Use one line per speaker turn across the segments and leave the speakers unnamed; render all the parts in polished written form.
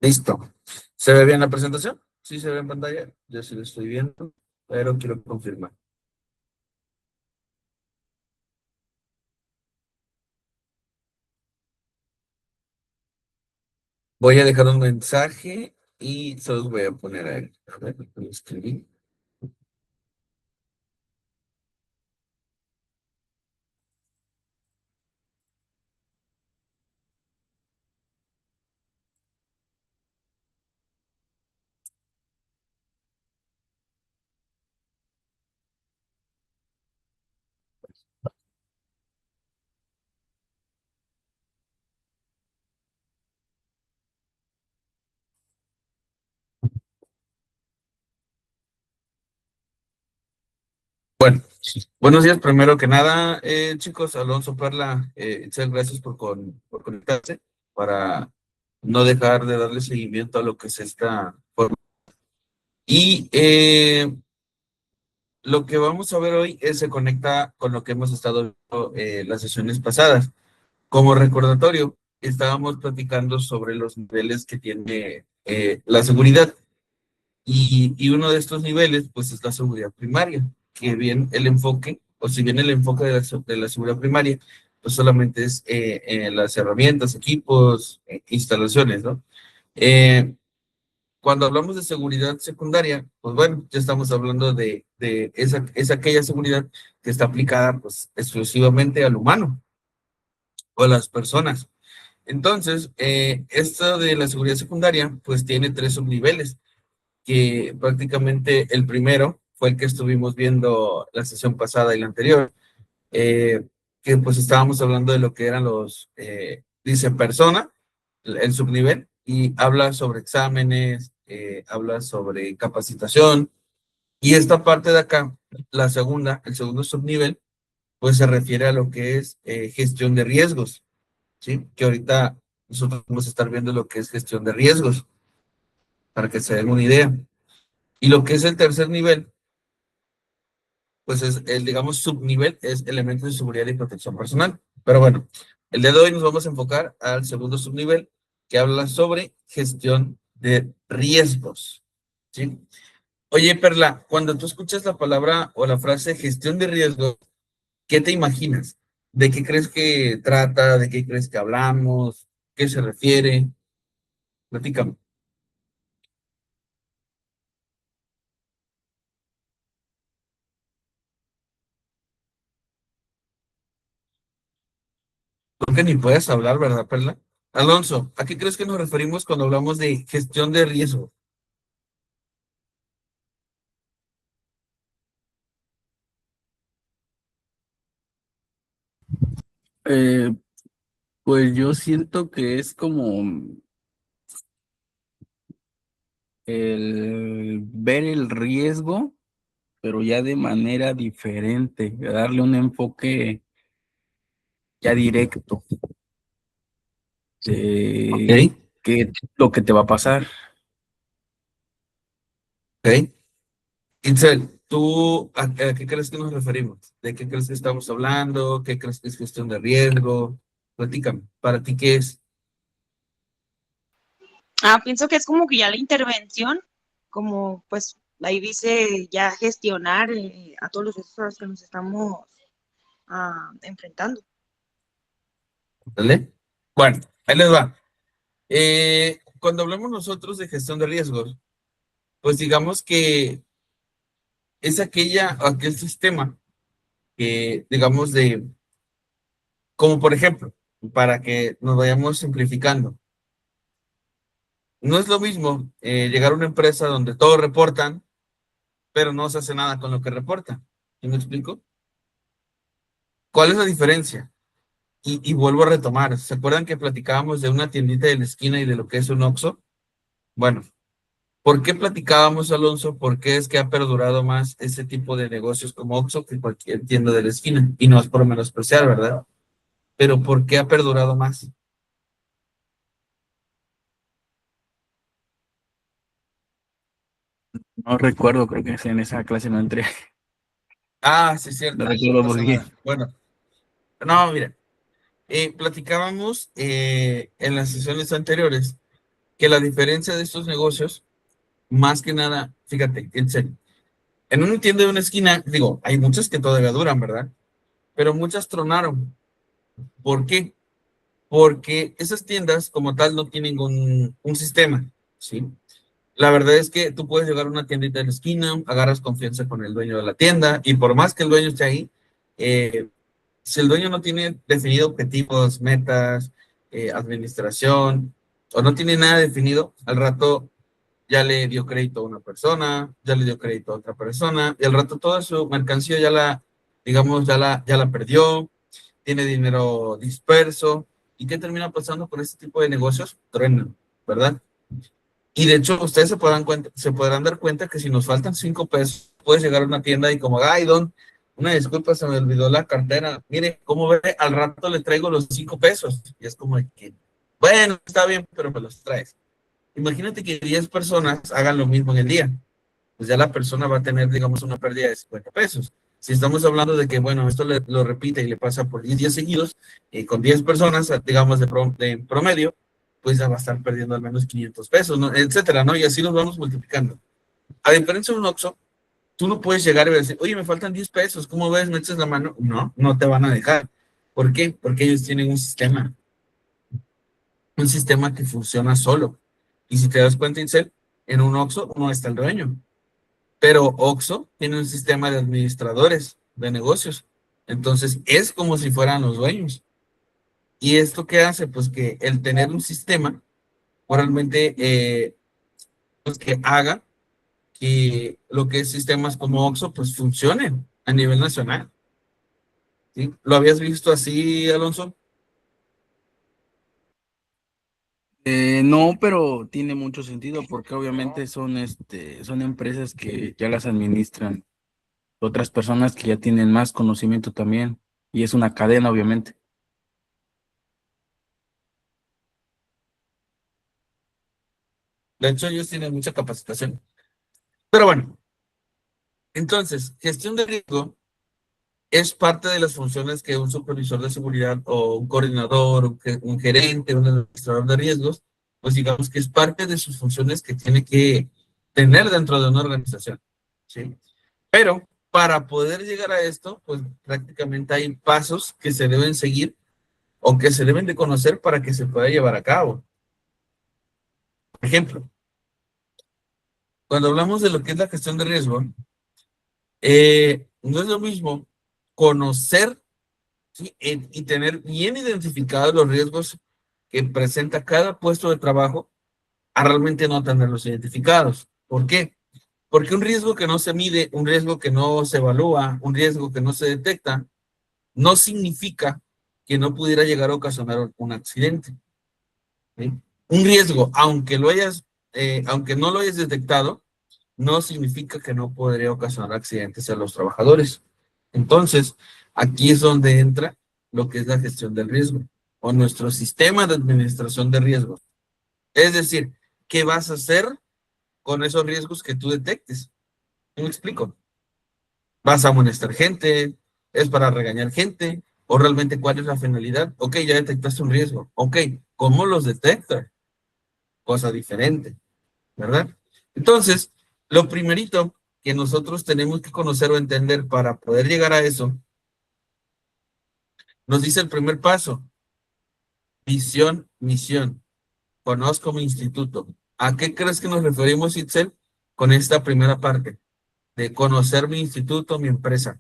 Listo. ¿Se ve bien la presentación? Sí, se ve en pantalla. Yo sí lo estoy viendo, pero quiero confirmar. Voy a dejar un mensaje y se los voy a poner ahí. A ver, lo escribí. Bueno, buenos días, primero que nada, chicos, Alonso Perla, Itzel, gracias por conectarse para no dejar de darle seguimiento a lo que es esta forma. Y lo que vamos a ver hoy se conecta con lo que hemos estado viendo las sesiones pasadas. Como recordatorio, estábamos platicando sobre los niveles que tiene la seguridad. Y uno de estos niveles, pues, es la seguridad primaria, que bien el enfoque, o si bien el enfoque de la seguridad primaria, pues solamente es las herramientas, equipos, instalaciones, ¿no? Eh, Cuando hablamos de seguridad secundaria, pues bueno, ya estamos hablando de esa, es aquella seguridad que está aplicada, pues, exclusivamente al humano o a las personas. Entonces, esto de la seguridad secundaria, pues tiene tres subniveles que prácticamente el primero fue el que estuvimos viendo la sesión pasada y la anterior, eh, que pues estábamos hablando de lo que eran los, dice persona, el subnivel, y habla sobre exámenes, habla sobre capacitación, y esta parte de acá, la segunda, el segundo subnivel, pues se refiere a lo que es gestión de riesgos, ¿sí? Que ahorita nosotros vamos a estar viendo lo que es gestión de riesgos, para que se den una idea. Y lo que es el tercer nivel, pues es el, digamos, subnivel, es elementos de seguridad y protección personal. Pero bueno, el día de hoy nos vamos a enfocar al segundo subnivel, que habla sobre gestión de riesgos, ¿sí? Oye, Perla, cuando tú escuchas la palabra o la frase gestión de riesgos, ¿qué te imaginas? ¿De qué crees que trata? ¿De qué crees que hablamos? ¿Qué se refiere? Platícame. Creo que ni puedes hablar, ¿verdad, Perla? Alonso, ¿a qué crees que nos referimos cuando hablamos de gestión de riesgo?
Eh, pues yo siento que es como el ver el riesgo, pero ya de manera diferente, darle un enfoque ya directo
Ok,
de qué es lo que te va a pasar.
ok. Itzel, ¿tú a qué crees que nos referimos? ¿De qué crees que estamos hablando? ¿Qué crees que es gestión de riesgo? Platícame, ¿para ti qué es?
Pienso que es como que ya la intervención, como pues ahí dice ya gestionar a todos los riesgos a los que nos estamos enfrentando.
¿Vale? Bueno, ahí les va. Cuando hablamos nosotros de gestión de riesgos, pues digamos que es aquel sistema que, digamos, como por ejemplo, para que nos vayamos simplificando, no es lo mismo llegar a una empresa donde todos reportan, pero no se hace nada con lo que reportan. ¿Sí me explico? ¿Cuál es la diferencia? Y vuelvo a retomar. ¿Se acuerdan que platicábamos de una tiendita de la esquina y de lo que es un Oxxo? Bueno, ¿por qué platicábamos, Alonso? ¿Por qué es que ha perdurado más ese tipo de negocios como Oxxo que cualquier tienda de la esquina? Y no es por menospreciar, ¿verdad? Pero ¿por qué ha perdurado más?
No recuerdo, creo que en esa clase no entré.
Ah, sí, es cierto.
No
No
recuerdo por
pasa
qué.
nada. Bueno, no, mira, platicábamos en las sesiones anteriores que la diferencia de estos negocios, más que nada, fíjate, en serio, en una tienda de una esquina, digo, hay muchas que todavía duran, ¿verdad? Pero muchas tronaron. ¿Por qué? Porque esas tiendas como tal no tienen un sistema, ¿sí? La verdad es que tú puedes llegar a una tiendita de la esquina, agarras confianza con el dueño de la tienda y por más que el dueño esté ahí, si el dueño no tiene definido objetivos, metas, administración o no tiene nada definido, al rato ya le dio crédito a una persona, ya le dio crédito a otra persona y al rato toda su mercancía ya la, digamos, ya la perdió, tiene dinero disperso. ¿Y qué termina pasando con este tipo de negocios? Truenan, ¿verdad? Y de hecho, ustedes se podrán dar cuenta que si nos faltan 5 pesos, puedes llegar a una tienda y como, ay, don, una disculpa, se me olvidó la cartera. Mire, ¿cómo ve? Al rato le traigo los 5 pesos. Y es como que, bueno, está bien, pero me los traes. Imagínate que 10 personas hagan lo mismo en el día. Pues ya la persona va a tener, digamos, una pérdida de 50 pesos. Si estamos hablando de que, bueno, esto lo repite y le pasa por 10 días seguidos, con 10 personas, digamos, de promedio, pues ya va a estar perdiendo al menos 500 pesos, ¿no? Etcétera, ¿no? Y así nos vamos multiplicando. A diferencia de un Oxxo, tú no puedes llegar y decir, oye, me faltan 10 pesos, ¿cómo ves? ¿Me echas la mano? No, no te van a dejar. ¿Por qué? Porque ellos tienen un sistema que funciona solo. Y si te das cuenta, Itzel, en un Oxxo no está el dueño. Pero Oxxo tiene un sistema de administradores de negocios. Entonces, es como si fueran los dueños. ¿Y esto qué hace? Pues que el tener un sistema pues, realmente pues que haga que lo que es sistemas como Oxxo pues funcionen a nivel nacional. ¿Sí? ¿Lo habías visto así, Alonso?
No, pero tiene mucho sentido porque obviamente son empresas que ya las administran otras personas que ya tienen más conocimiento también y es una cadena, obviamente.
De hecho, ellos tienen mucha capacitación. Pero bueno, entonces, gestión de riesgo es parte de las funciones que un supervisor de seguridad o un coordinador, un gerente, un administrador de riesgos, pues digamos que es parte de sus funciones que tiene que tener dentro de una organización, ¿sí? Pero para poder llegar a esto, pues prácticamente hay pasos que se deben seguir o que se deben de conocer para que se pueda llevar a cabo. Por ejemplo, cuando hablamos de lo que es la gestión de riesgo, no es lo mismo conocer, ¿sí? Y tener bien identificados los riesgos que presenta cada puesto de trabajo a realmente no tenerlos identificados. ¿Por qué? Porque un riesgo que no se mide, un riesgo que no se evalúa, un riesgo que no se detecta, no significa que no pudiera llegar a ocasionar un accidente, ¿sí? Un riesgo, aunque no lo hayas detectado, no significa que no podría ocasionar accidentes a los trabajadores. Entonces, aquí es donde entra lo que es la gestión del riesgo o nuestro sistema de administración de riesgos. Es decir, ¿qué vas a hacer con esos riesgos que tú detectes? ¿Me explico? ¿Vas a amonestar gente? ¿Es para regañar gente? ¿O realmente cuál es la finalidad? Ok, ya detectaste un riesgo. Ok, ¿cómo los detectas? Cosa diferente, ¿verdad? Entonces, lo primerito que nosotros tenemos que conocer o entender para poder llegar a eso, nos dice el primer paso, visión, misión. Conozco mi instituto. ¿A qué crees que nos referimos, Itzel, con esta primera parte? De conocer mi instituto, mi empresa.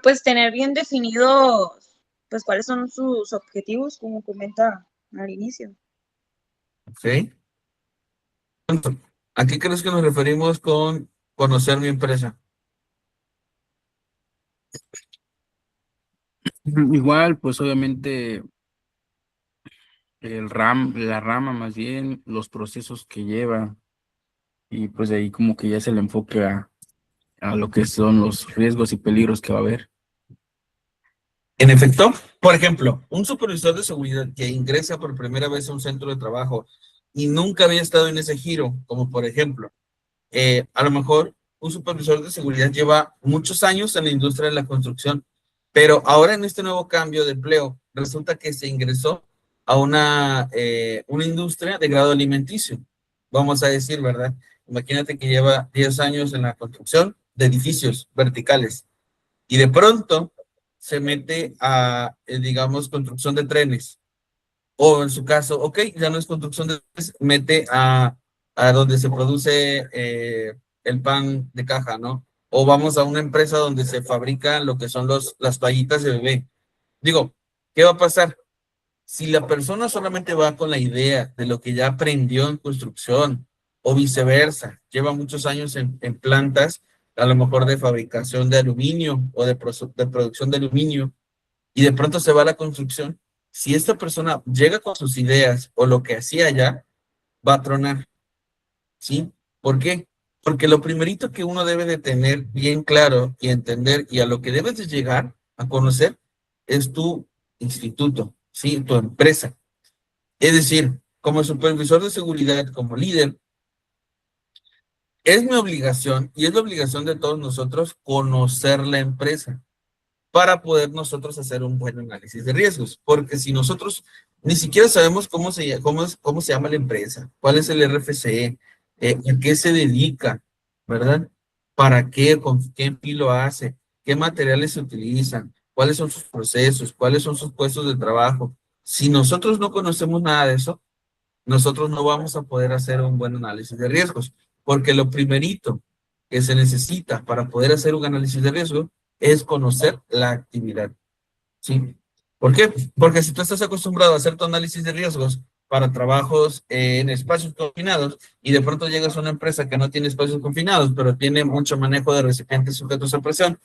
Pues tener bien definidos, pues cuáles son sus objetivos, como comenta al inicio.
¿Ok? ¿A qué crees que nos referimos con conocer mi empresa?
Igual, pues obviamente la rama más bien, los procesos que lleva y pues de ahí como que ya se le enfoque a lo que son los riesgos y peligros que va a haber.
En efecto, por ejemplo, un supervisor de seguridad que ingresa por primera vez a un centro de trabajo y nunca había estado en ese giro, como por ejemplo, a lo mejor un supervisor de seguridad lleva muchos años en la industria de la construcción, pero ahora en este nuevo cambio de empleo, resulta que se ingresó a una industria de grado alimenticio, vamos a decir, ¿verdad? Imagínate que lleva 10 años en la construcción de edificios verticales y de pronto se mete a, digamos, construcción de trenes. O en su caso, ok, ya no es construcción de trenes, mete a donde se produce el pan de caja, ¿no? O vamos a una empresa donde se fabrican lo que son las toallitas de bebé. Digo, ¿qué va a pasar? Si la persona solamente va con la idea de lo que ya aprendió en construcción o viceversa, lleva muchos años en plantas, a lo mejor de fabricación de aluminio o de producción de aluminio, y de pronto se va a la construcción, si esta persona llega con sus ideas o lo que hacía ya, va a tronar, ¿sí? ¿Por qué? Porque lo primerito que uno debe de tener bien claro y entender y a lo que debes de llegar a conocer es tu instituto, ¿sí? Tu empresa. Es decir, como supervisor de seguridad, como líder, es mi obligación y es la obligación de todos nosotros conocer la empresa para poder nosotros hacer un buen análisis de riesgos. Porque si nosotros ni siquiera sabemos cómo se llama la empresa, cuál es el RFC, a qué se dedica, ¿verdad? ¿Para qué? ¿Con qué fin lo hace? ¿Qué materiales se utilizan? ¿Cuáles son sus procesos? ¿Cuáles son sus puestos de trabajo? Si nosotros no conocemos nada de eso, nosotros no vamos a poder hacer un buen análisis de riesgos, porque lo primerito que se necesita para poder hacer un análisis de riesgo es conocer la actividad, ¿sí? ¿Por qué? Porque si tú estás acostumbrado a hacer tu análisis de riesgos para trabajos en espacios confinados y de pronto llegas a una empresa que no tiene espacios confinados, pero tiene mucho manejo de recipientes sujetos a presión,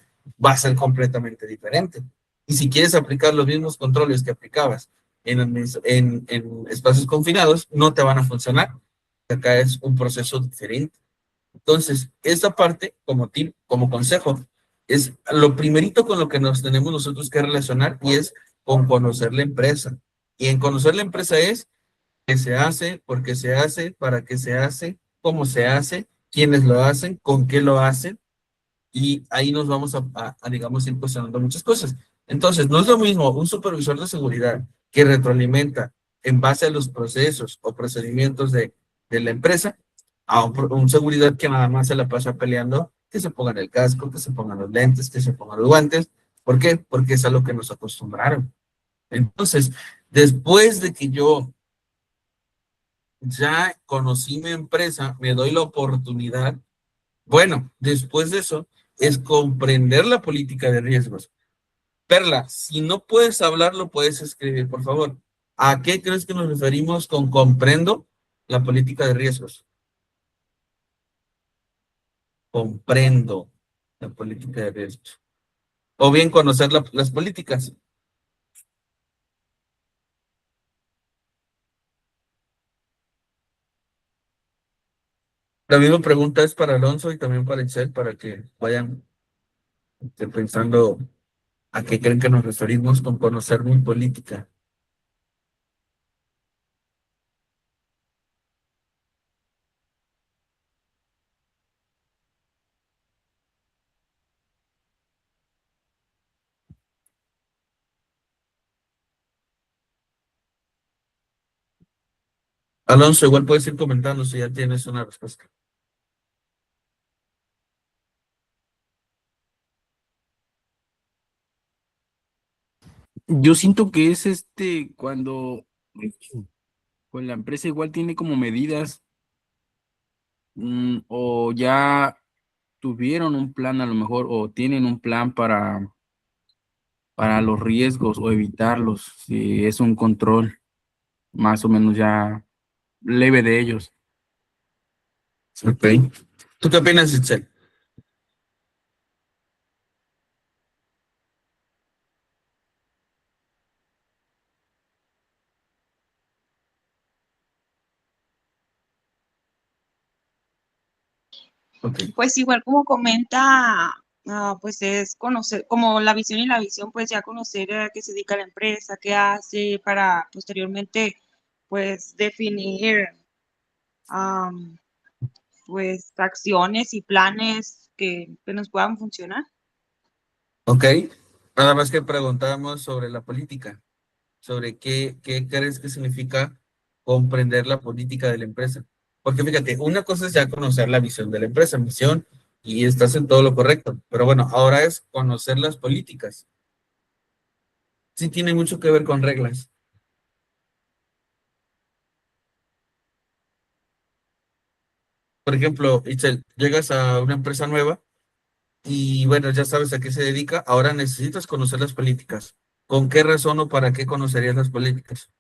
va a ser completamente diferente. Y si quieres aplicar los mismos controles que aplicabas en espacios confinados, no te van a funcionar. Acá es un proceso diferente. Entonces, esta parte, como tip, como consejo, es lo primerito con lo que nos tenemos nosotros que relacionar y es con conocer la empresa. Y en conocer la empresa es qué se hace, por qué se hace, para qué se hace, cómo se hace, quiénes lo hacen, con qué lo hacen, y ahí nos vamos digamos, ir cuestionando muchas cosas. Entonces, no es lo mismo un supervisor de seguridad que retroalimenta en base a los procesos o procedimientos de la empresa a un seguridad que nada más se la pasa peleando, que se pongan el casco, que se pongan los lentes, que se pongan los guantes. ¿Por qué? Porque es a lo que nos acostumbraron. Entonces, después de que yo ya conocí mi empresa, me doy la oportunidad. Bueno, después de eso, es comprender la política de riesgos. Perla, si no puedes hablar, lo puedes escribir, por favor. ¿A qué crees que nos referimos con comprendo la política de riesgos? Comprendo la política de riesgos. O bien conocer las políticas. La misma pregunta es para Alonso y también para Excel, para que vayan pensando a qué creen que nos referimos con conocer mi política. Alonso, igual puedes ir comentando si ya tienes una respuesta.
Yo siento que es cuando pues la empresa igual tiene como medidas o ya tuvieron un plan a lo mejor o tienen un plan para los riesgos o evitarlos, si es un control más o menos ya leve de ellos.
Ok. ¿Tú qué opinas, Itzel? Ok.
Pues igual como comenta, pues es conocer, como la visión y la visión, pues ya conocer a qué se dedica la empresa, qué hace, para posteriormente, pues definir, pues acciones y planes que nos puedan funcionar.
Ok, nada más que preguntábamos sobre la política, sobre qué crees que significa comprender la política de la empresa. Porque fíjate, una cosa es ya conocer la visión de la empresa, misión, y estás en todo lo correcto. Pero bueno, ahora es conocer las políticas. Sí tiene mucho que ver con reglas. Por ejemplo, Itzel, llegas a una empresa nueva y bueno, ya sabes a qué se dedica, ahora necesitas conocer las políticas. ¿Con qué razón o para qué conocerías las políticas?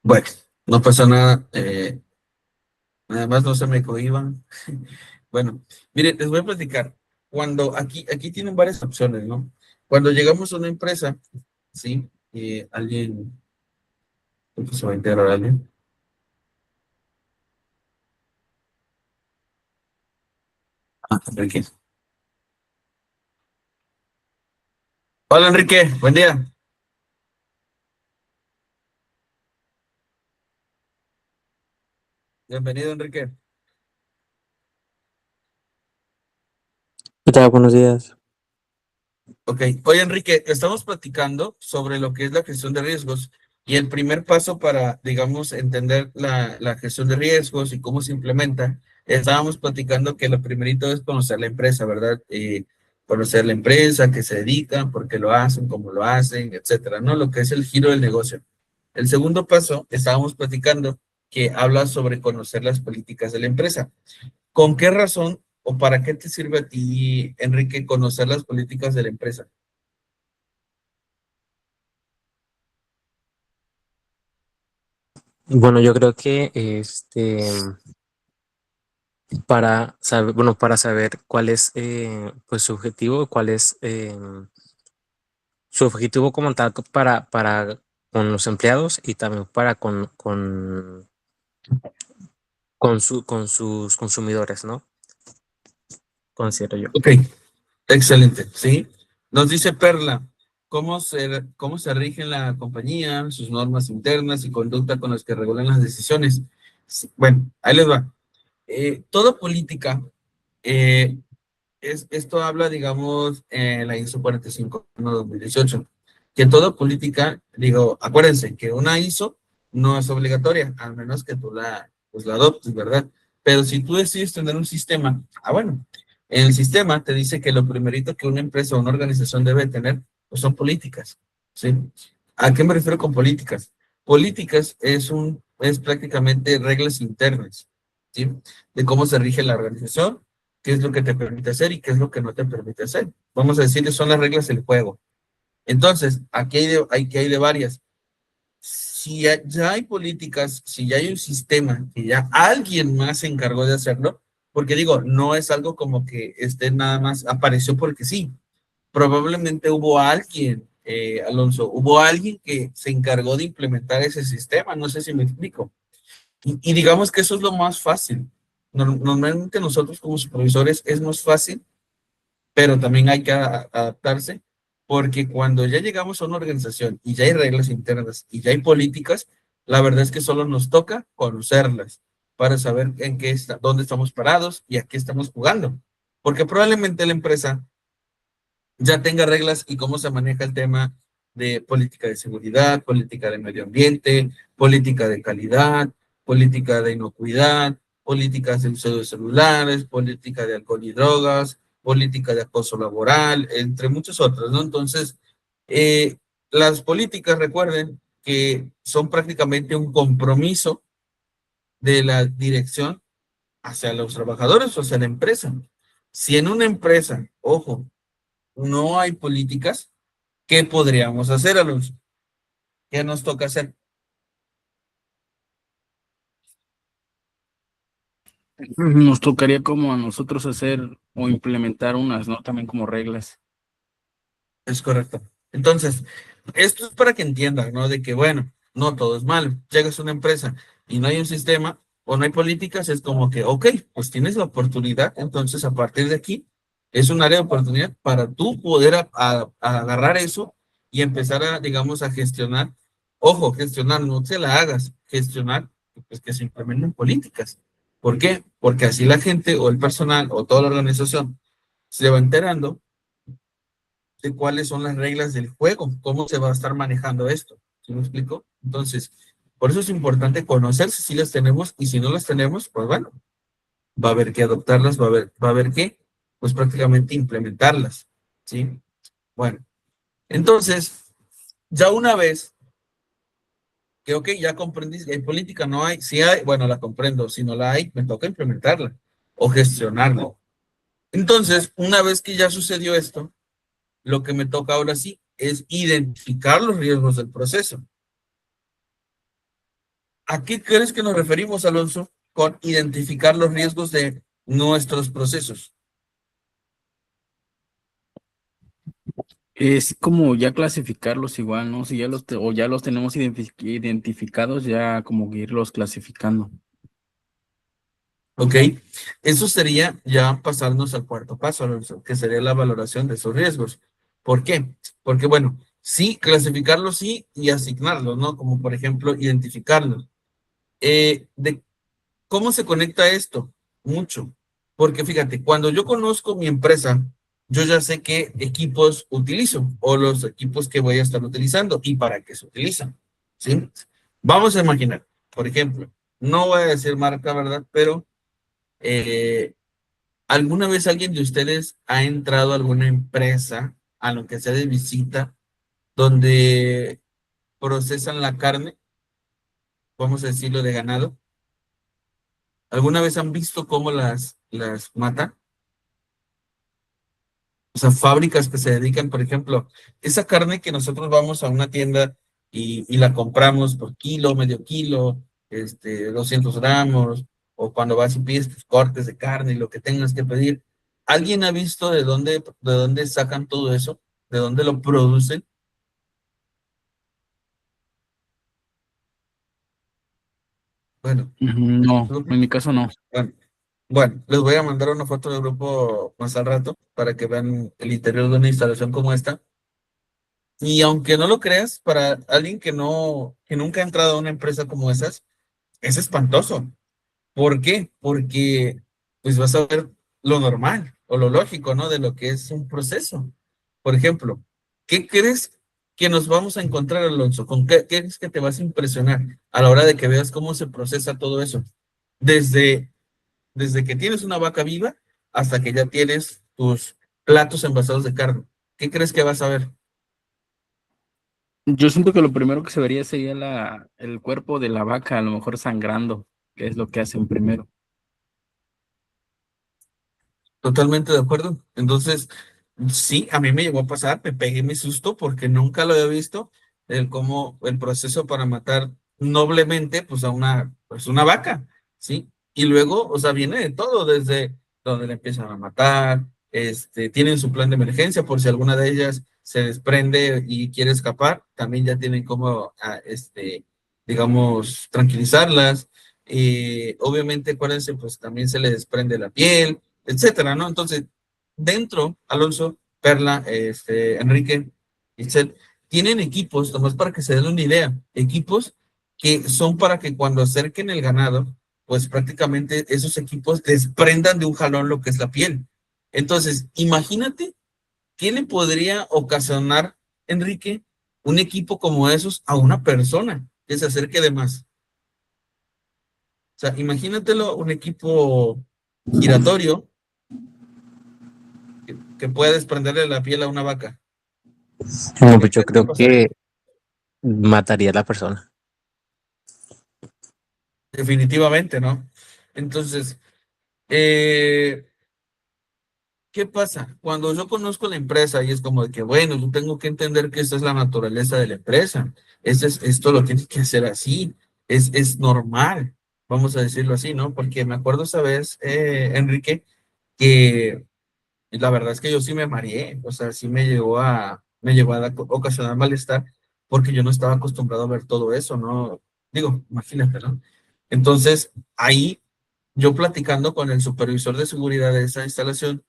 Bueno, no pasa nada. Además, no se me cohíban. Bueno, mire, les voy a platicar. Cuando aquí tienen varias opciones, ¿no? Cuando llegamos a una empresa, ¿sí? Alguien, creo que se va a integrar alguien. Ah, Enrique. Hola, Enrique, buen día. Bienvenido, Enrique.
¿Qué tal? Buenos días.
Ok, oye, Enrique, estamos platicando sobre lo que es la gestión de riesgos y el primer paso para, digamos, entender la gestión de riesgos y cómo se implementa, estábamos platicando que lo primerito es conocer la empresa, ¿verdad? Conocer la empresa, a qué se dedican, por qué lo hacen, cómo lo hacen, etcétera, ¿no? Lo que es el giro del negocio. El segundo paso, estábamos platicando que habla sobre conocer las políticas de la empresa. ¿Con qué razón o para qué te sirve a ti, Enrique, conocer las políticas de la empresa?
Bueno, yo creo que para saber, bueno, para saber cuál es pues su objetivo, cuál es su objetivo como tal para con los empleados y también para con sus consumidores, ¿no? Considero yo.
Ok, excelente, ¿sí? Nos dice Perla, cómo se rige la compañía, sus normas internas y conducta con las que regulan las decisiones? Sí, bueno, ahí les va. Toda política, eh, esto habla, digamos, en la ISO 45/2018, que toda política, digo, acuérdense que una ISO no es obligatoria, a menos que tú pues la adoptes, ¿verdad? Pero si tú decides tener un sistema, bueno, en el sistema te dice que lo primerito que una empresa o una organización debe tener, pues son políticas, ¿sí? ¿A qué me refiero con políticas? Políticas es prácticamente reglas internas, ¿sí? De cómo se rige la organización, qué es lo que te permite hacer y qué es lo que no te permite hacer. Vamos a decir que son las reglas del juego. Entonces, aquí hay de varias. Si ya hay políticas, si ya hay un sistema, que ya alguien más se encargó de hacerlo, porque digo, no es algo como que nada más apareció porque sí. Probablemente hubo alguien, Alonso, hubo alguien que se encargó de implementar ese sistema, no sé si me explico. Y digamos que eso es lo más fácil. Normalmente nosotros como supervisores es más fácil, pero también hay que adaptarse, porque cuando ya llegamos a una organización y ya hay reglas internas y ya hay políticas, la verdad es que solo nos toca conocerlas para saber dónde estamos parados y a qué estamos jugando. Porque probablemente la empresa ya tenga reglas y cómo se maneja el tema de política de seguridad, política de medio ambiente, política de calidad, política de inocuidad, políticas de uso de celulares, política de alcohol y drogas, política de acoso laboral, entre muchas otras, ¿no? Entonces, eh, las políticas, recuerden que son prácticamente un compromiso de la dirección hacia los trabajadores o hacia la empresa. Si en una empresa, ojo, no hay políticas, ¿qué podríamos hacer, Alonso? ¿Qué nos toca hacer?
Nos tocaría como a nosotros hacer o implementar unas, ¿no? También como reglas.
Es correcto. Entonces, esto es para que entiendan, ¿no? De que, bueno, no todo es malo. Llegas a una empresa y no hay un sistema, o no hay políticas, es como que, ok, pues tienes la oportunidad, entonces a partir de aquí es un área de oportunidad para tú poder a agarrar eso y empezar a, digamos, a gestionar. Ojo, gestionar, no te la hagas, gestionar, pues que se implementen políticas. ¿Por qué? Porque así la gente o el personal o toda la organización se va enterando de cuáles son las reglas del juego, cómo se va a estar manejando esto. ¿Sí me explico? Entonces, por eso es importante conocer si las tenemos y si no las tenemos, pues bueno, va a haber que adoptarlas, va a haber que, pues prácticamente implementarlas. ¿Sí? Bueno, entonces, ya una vez que, ok, ya comprendí que hay política, no hay, si hay, bueno, la comprendo, si no la hay, me toca implementarla o gestionarla. Entonces, una vez que ya sucedió esto, lo que me toca ahora sí es identificar los riesgos del proceso. ¿A qué crees que nos referimos, Alonso, con identificar los riesgos de nuestros procesos?
Es como ya clasificarlos igual, ¿no? Si ya o ya los tenemos identificados, ya como que irlos clasificando.
¿Ok? Eso sería ya pasarnos al cuarto paso, Alonso, que sería la valoración de esos riesgos. ¿Por qué? Porque, bueno, sí, clasificarlos sí y asignarlos, ¿no? Como por ejemplo, identificarlos. ¿De cómo se conecta esto? Mucho. Porque fíjate, cuando yo conozco mi empresa, yo ya sé qué equipos utilizo o los equipos que voy a estar utilizando y para qué se utilizan. ¿Sí? Vamos a imaginar, por ejemplo, no voy a decir marca, ¿verdad? Pero eh, ¿alguna vez alguien de ustedes ha entrado a alguna empresa, a lo que sea de visita, donde procesan la carne, vamos a decirlo, de ganado? ¿Alguna vez han visto cómo las matan? O sea, fábricas que se dedican, por ejemplo, esa carne que nosotros vamos a una tienda y la compramos por kilo, medio kilo, 200 gramos, o cuando vas y pides tus cortes de carne y lo que tengas que pedir. ¿Alguien ha visto de dónde sacan todo eso? ¿De dónde lo producen? Bueno,
Ujú. No, en mi caso no.
bueno, bueno, les voy a mandar una foto del grupo más al rato para que vean el interior de una instalación como esta. Y aunque no lo creas, para alguien que nunca ha entrado a una empresa como esas, es espantoso. ¿Por qué? Porque pues vas a ver lo normal o lo lógico, ¿no? De lo que es un proceso. Por ejemplo, ¿qué crees que nos vamos a encontrar, Alonso? ¿Con qué crees que te vas a impresionar a la hora de que veas cómo se procesa todo eso? Desde, desde que tienes una vaca viva hasta que ya tienes tus platos envasados de carne. ¿Qué crees que vas a ver?
Yo siento que lo primero que se vería sería el cuerpo de la vaca, a lo mejor sangrando, que es lo que hacen primero.
Totalmente de acuerdo. Entonces, sí, a mí me llegó a pasar, me pegué mi susto porque nunca lo había visto, cómo el proceso para matar noblemente, pues a una vaca, ¿sí? Y luego, o sea, viene de todo, desde donde le empiezan a matar, tienen su plan de emergencia por si alguna de ellas se desprende y quiere escapar, también ya tienen cómo, digamos, tranquilizarlas. Obviamente, acuérdense, pues también se le desprende la piel, etcétera, ¿no? Entonces, dentro, Alonso, Perla, Enrique, Itzel, tienen equipos, nomás para que se den una idea, equipos que son para que cuando acerquen el ganado, pues prácticamente esos equipos desprendan de un jalón lo que es la piel. Entonces, imagínate qué le podría ocasionar, Enrique, un equipo como esos a una persona que se acerque de más. O sea, imagínatelo, un equipo giratorio que puede desprenderle la piel a una vaca.
No,
¿Qué
pues yo
crees que
creo
pasaría?
que mataría a la persona.
Definitivamente, ¿no? Entonces, eh, ¿qué pasa? Cuando yo conozco la empresa y es como de que, bueno, yo tengo que entender que esta es la naturaleza de la empresa. Esto lo tienes que hacer así. Es normal, vamos a decirlo así, ¿no? Porque me acuerdo esa vez, Enrique, que la verdad es que yo sí me mareé. O sea, sí me llegó a ocasionar malestar porque yo no estaba acostumbrado a ver todo eso, ¿no? Digo, imagínate, ¿no? Entonces, ahí yo platicando con el supervisor de seguridad de esa instalación,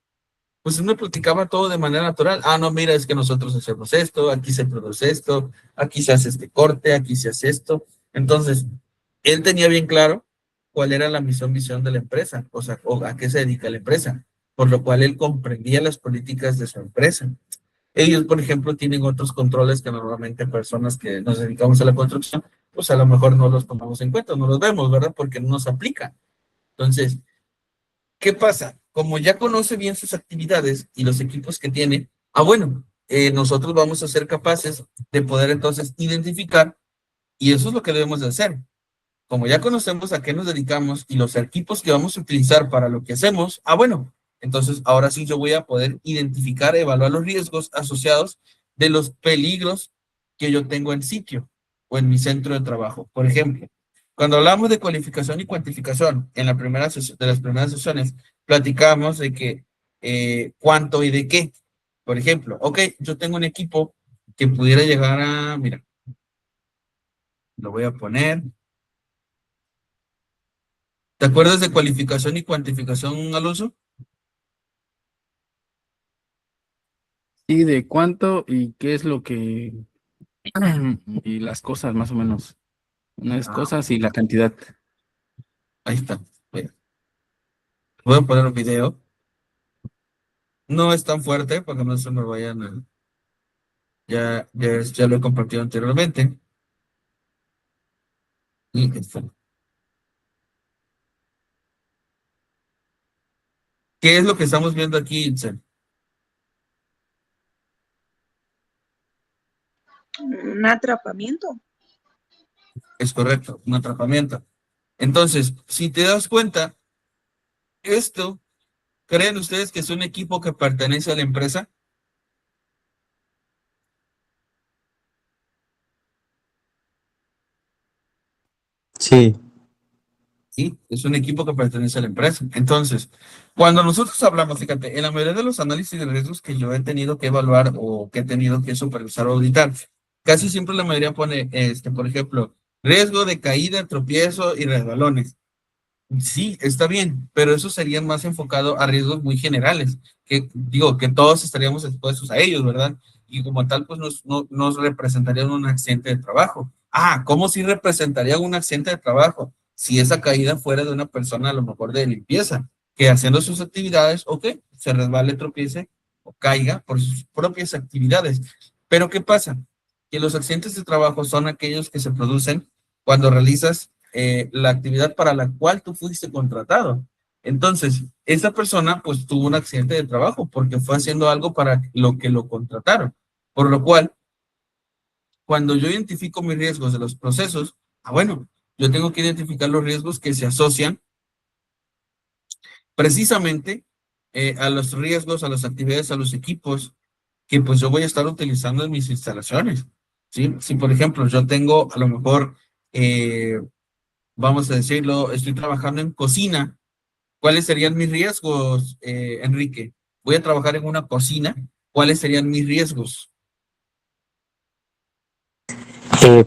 pues él me platicaba todo de manera natural. Ah, no, mira, es que nosotros hacemos esto, aquí se produce esto, aquí se hace este corte, aquí se hace esto. Entonces, él tenía bien claro cuál era la visión de la empresa, o sea, o a qué se dedica la empresa, por lo cual él comprendía las políticas de su empresa. Ellos, por ejemplo, tienen otros controles que normalmente personas que nos dedicamos a la construcción, pues a lo mejor no los tomamos en cuenta, no los vemos, ¿verdad? Porque no nos aplica. Entonces, ¿qué pasa? Como ya conoce bien sus actividades y los equipos que tiene, bueno, nosotros vamos a ser capaces de poder entonces identificar, y eso es lo que debemos de hacer. Como ya conocemos a qué nos dedicamos y los equipos que vamos a utilizar para lo que hacemos, bueno, entonces ahora sí yo voy a poder identificar, evaluar los riesgos asociados de los peligros que yo tengo en sitio o en mi centro de trabajo. Por ejemplo, cuando hablamos de cualificación y cuantificación, en la primera de las primeras sesiones, platicamos de que cuánto y de qué. Por ejemplo, ok, yo tengo un equipo que pudiera llegar a, mira, lo voy a poner. ¿Te acuerdas de cualificación y cuantificación, Alonso?
Sí, de cuánto y qué es lo que... y las cosas, más o menos. Unas
Ah,
cosas y la cantidad.
ahí está. Mira, voy a poner un video. No es tan fuerte para que no se me vayan a... Ya lo he compartido anteriormente. Y ¿qué es lo que estamos viendo aquí, Itzel?
Un atrapamiento.
Es correcto, un atrapamiento. Entonces, si te das cuenta, esto, ¿creen ustedes que es un equipo que pertenece a la empresa?
Sí,
Sí, es un equipo que pertenece a la empresa. Entonces, cuando nosotros hablamos, fíjate, en la mayoría de los análisis de riesgos que yo he tenido que evaluar o que he tenido que supervisar o auditar, casi siempre la mayoría pone, por ejemplo, riesgo de caída, tropiezo y resbalones. Sí, está bien, pero eso sería más enfocado a riesgos muy generales, que digo, que todos estaríamos expuestos a ellos, ¿verdad? Y como tal, pues nos representarían un accidente de trabajo. ¿Cómo si representaría un accidente de trabajo? Si esa caída fuera de una persona a lo mejor de limpieza, que haciendo sus actividades, ok, se resbale, tropiece o caiga por sus propias actividades. Pero ¿qué pasa? Que los accidentes de trabajo son aquellos que se producen cuando realizas la actividad para la cual tú fuiste contratado. Entonces, esa persona pues tuvo un accidente de trabajo porque fue haciendo algo para lo que lo contrataron. Por lo cual, cuando yo identifico mis riesgos de los procesos, bueno, yo tengo que identificar los riesgos que se asocian precisamente a los riesgos, a las actividades, a los equipos que pues yo voy a estar utilizando en mis instalaciones. ¿Sí? Si por ejemplo yo tengo a lo mejor vamos a decirlo, estoy trabajando en cocina. ¿Cuáles serían mis riesgos, Enrique? Voy a trabajar en una cocina. ¿Cuáles serían mis riesgos?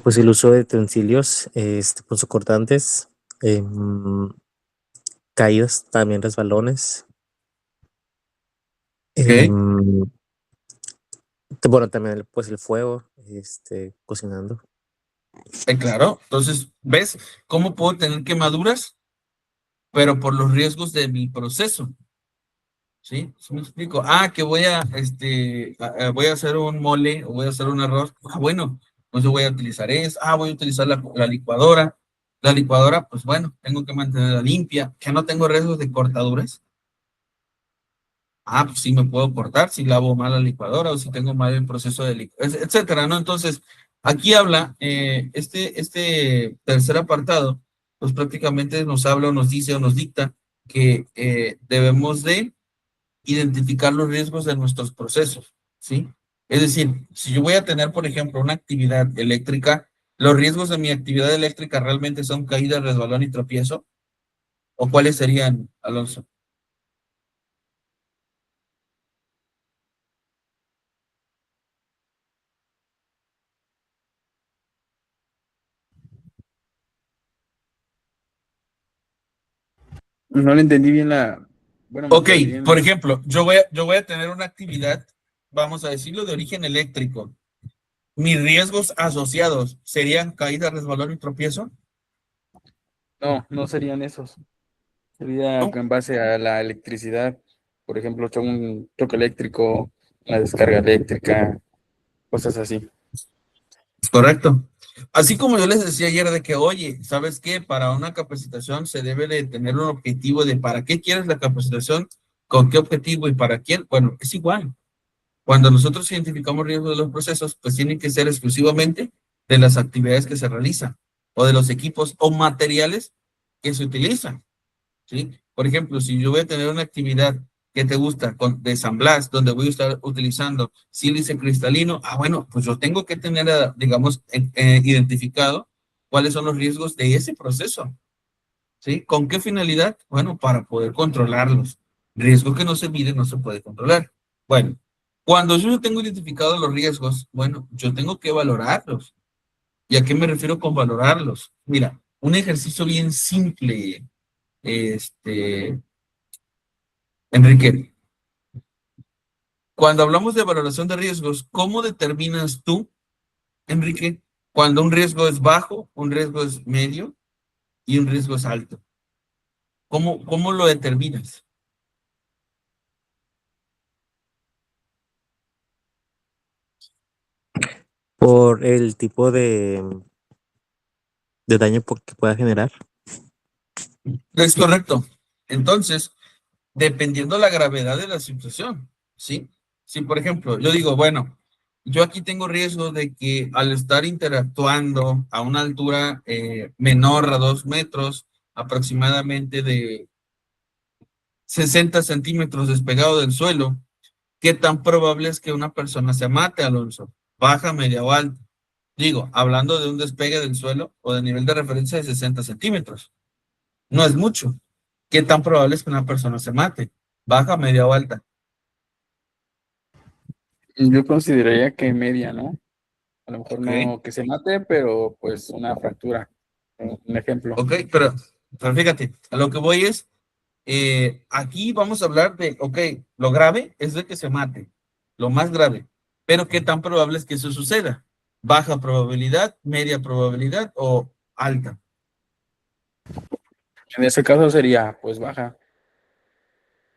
pues el uso de utensilios, punzocortantes, caídas, también resbalones,
¿Ok?
em, bueno, también pues el fuego, cocinando.
Claro. Entonces, ¿ves cómo puedo tener quemaduras? Pero por los riesgos de mi proceso. ¿Sí? ¿Sí me explico? Que voy a hacer un mole o voy a hacer un arroz. Bueno, pues yo voy a utilizar eso. Voy a utilizar la licuadora. La licuadora, pues bueno, tengo que mantenerla limpia. Que no tengo riesgos de cortaduras. Pues sí me puedo cortar si lavo mal la licuadora o si tengo mal el proceso de etcétera, ¿no? Entonces, aquí habla, este tercer apartado, pues prácticamente nos habla o nos dice o nos dicta que debemos de identificar los riesgos de nuestros procesos, ¿sí? Es decir, si yo voy a tener, por ejemplo, una actividad eléctrica, ¿los riesgos de mi actividad eléctrica realmente son caída, resbalón y tropiezo? ¿O cuáles serían, Alonso?
No le entendí bien la... Bueno, ¿me
Ok,
puedes decir?
por ejemplo, yo voy a tener una actividad, vamos a decirlo, de origen eléctrico. Mis riesgos asociados serían caída, resbalón y tropiezo.
No, no serían esos. Sería
No,
en base a la electricidad. Por ejemplo, un choque eléctrico, la descarga eléctrica, cosas así.
es correcto. Así como yo les decía ayer de que, oye, ¿sabes qué? Para una capacitación se debe de tener un objetivo de para qué quieres la capacitación, con qué objetivo y para quién. Bueno, es igual. Cuando nosotros identificamos riesgos de los procesos, pues tienen que ser exclusivamente de las actividades que se realizan o de los equipos o materiales que se utilizan, ¿sí? Por ejemplo, si yo voy a tener una actividad que te gusta de San Blas, donde voy a estar utilizando sílice cristalino, bueno, pues yo tengo que tener, digamos, identificado cuáles son los riesgos de ese proceso, ¿sí? ¿Con qué finalidad? Bueno, para poder controlarlos. Riesgo que no se mide no se puede controlar. Bueno, cuando yo tengo identificados los riesgos, bueno, yo tengo que valorarlos. ¿Y a qué me refiero con valorarlos? Mira, un ejercicio bien simple, este, Enrique, cuando hablamos de valoración de riesgos, ¿cómo determinas tú, Enrique, cuando un riesgo es bajo, un riesgo es medio y un riesgo es alto? ¿Cómo lo determinas?
Por el tipo de daño que pueda generar.
Es correcto. Entonces, dependiendo la gravedad de la situación, ¿sí? Si, por ejemplo, yo digo, bueno, yo aquí tengo riesgo de que al estar interactuando a una altura menor a 2 metros, aproximadamente de 60 centímetros despegado del suelo, ¿qué tan probable es que una persona se mate, Alonso? ¿Baja, media o alta? Digo, hablando de un despegue del suelo o de nivel de referencia de 60 centímetros. No es mucho. ¿Qué tan probable es que una persona se mate? ¿Baja, media o alta?
Yo consideraría que media, ¿no? A lo mejor
Ok,
no que se mate, pero pues una fractura. Un ejemplo.
ok, pero fíjate, a lo que voy es, aquí vamos a hablar de, ok, lo grave es de que se mate, lo más grave, pero ¿qué tan probable es que eso suceda? ¿Baja probabilidad, media probabilidad o alta?
En ese caso sería pues baja.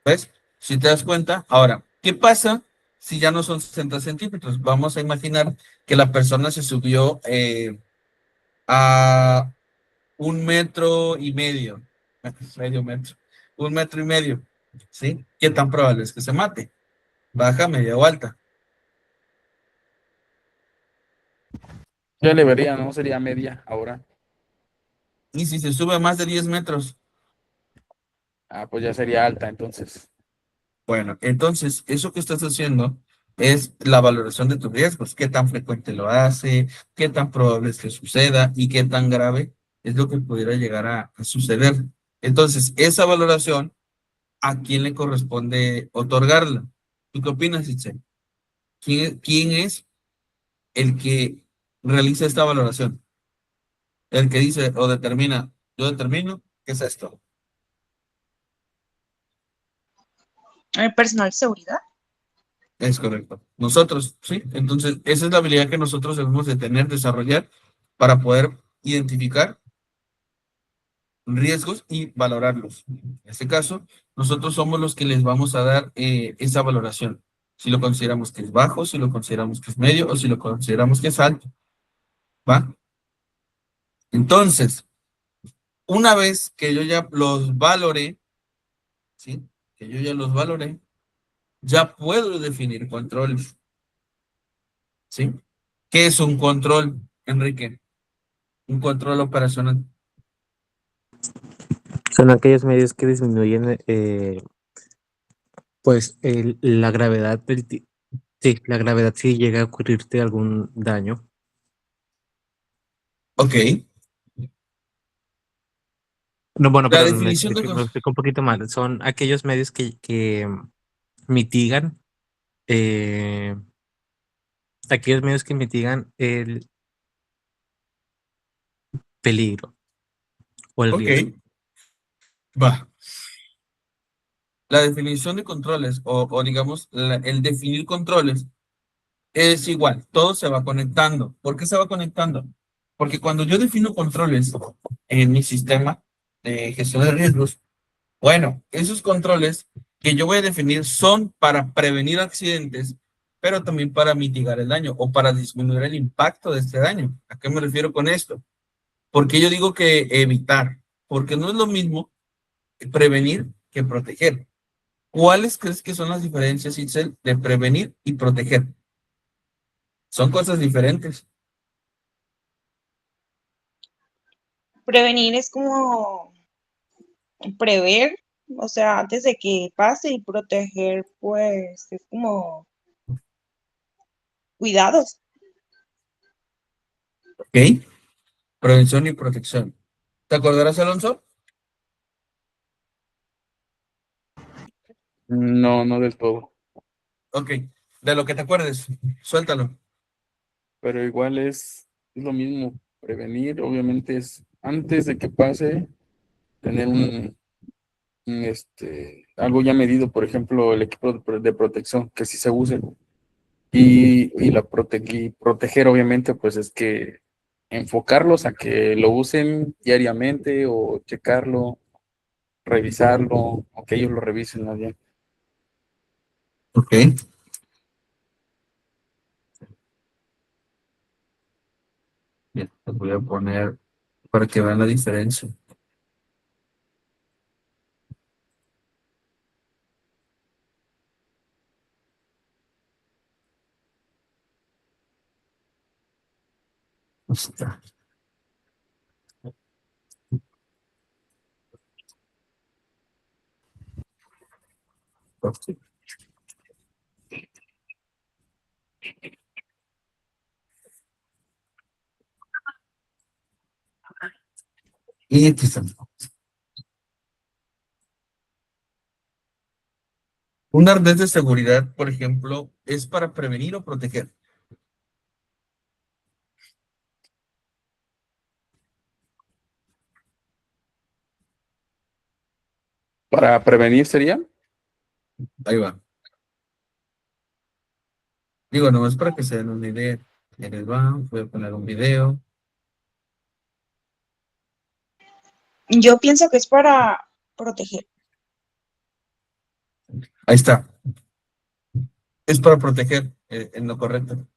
¿Ves? Si te das cuenta, ahora, ¿qué pasa si ya no son 60 centímetros? Vamos a imaginar que la persona se subió a 1,5 metros, medio metro, 1,5 metros, ¿sí? ¿Qué tan probable es que se mate? ¿Baja, media o alta?
Yo le vería, ¿no? Sería media ahora.
Y si se sube a más de 10 metros,
Ah, pues ya sería alta entonces.
bueno, entonces eso que estás haciendo es la valoración de tus riesgos, qué tan frecuente lo hace, qué tan probable es que suceda y qué tan grave es lo que pudiera llegar a suceder. Entonces, esa valoración, ¿a quién le corresponde otorgarla? ¿Tú qué opinas, Itzel? ¿Quién es el que realiza esta valoración? El que dice o determina, yo determino, ¿qué es esto?
¿El personal de seguridad?
Es correcto. Nosotros, ¿sí? Entonces, esa es la habilidad que nosotros debemos de tener, desarrollar para poder identificar riesgos y valorarlos. En este caso, nosotros somos los que les vamos a dar esa valoración. Si lo consideramos que es bajo, si lo consideramos que es medio o si lo consideramos que es alto, ¿va? Entonces, una vez que yo ya los valoré, ¿sí? Que yo ya los valoré, ya puedo definir controles, ¿sí? ¿Qué es un control, Enrique? Un control operacional.
Son aquellos medios que disminuyen, pues, la gravedad sí, la gravedad si llega a ocurrirte algún daño.
Ok.
No, bueno,
La
perdón,
definición de...
me explico un poquito mal. Son aquellos medios que mitigan, eh, aquellos medios que mitigan el peligro o el
Ok,
riesgo.
va. La definición de controles o digamos, el definir controles es igual, todo se va conectando. ¿Por qué se va conectando? Porque cuando yo defino controles en mi sistema de gestión de riesgos, bueno, esos controles que yo voy a definir son para prevenir accidentes, pero también para mitigar el daño o para disminuir el impacto de este daño. ¿A qué me refiero con esto? Porque yo digo que evitar, porque no es lo mismo prevenir que proteger. ¿Cuáles crees que son las diferencias, Itzel, de prevenir y proteger? Son cosas diferentes.
Prevenir es como prever, o sea, antes de que pase, y proteger, pues, es como cuidados.
¿Ok? Prevención y protección. ¿Te acordarás, Alonso?
No, no del todo,
Ok. De lo que te acuerdes, suéltalo.
pero igual es lo mismo. Prevenir, obviamente, es antes de que pase, tener algo ya medido, por ejemplo, el equipo de protección, que sí se use. Y proteger, obviamente, pues es que enfocarlos a que lo usen diariamente o checarlo, revisarlo, o que ellos lo revisen más bien.
Ok. Bien, te voy a poner para que vean la diferencia. Ahí está. Ok. Y aquí están. Un arnés de seguridad, por ejemplo, es para prevenir o proteger.
Para prevenir sería,
Ahí va. Digo, no es para que se den una idea. En el van, voy a poner un video.
Yo pienso que es para proteger.
Ahí está. Es para proteger, en lo correcto.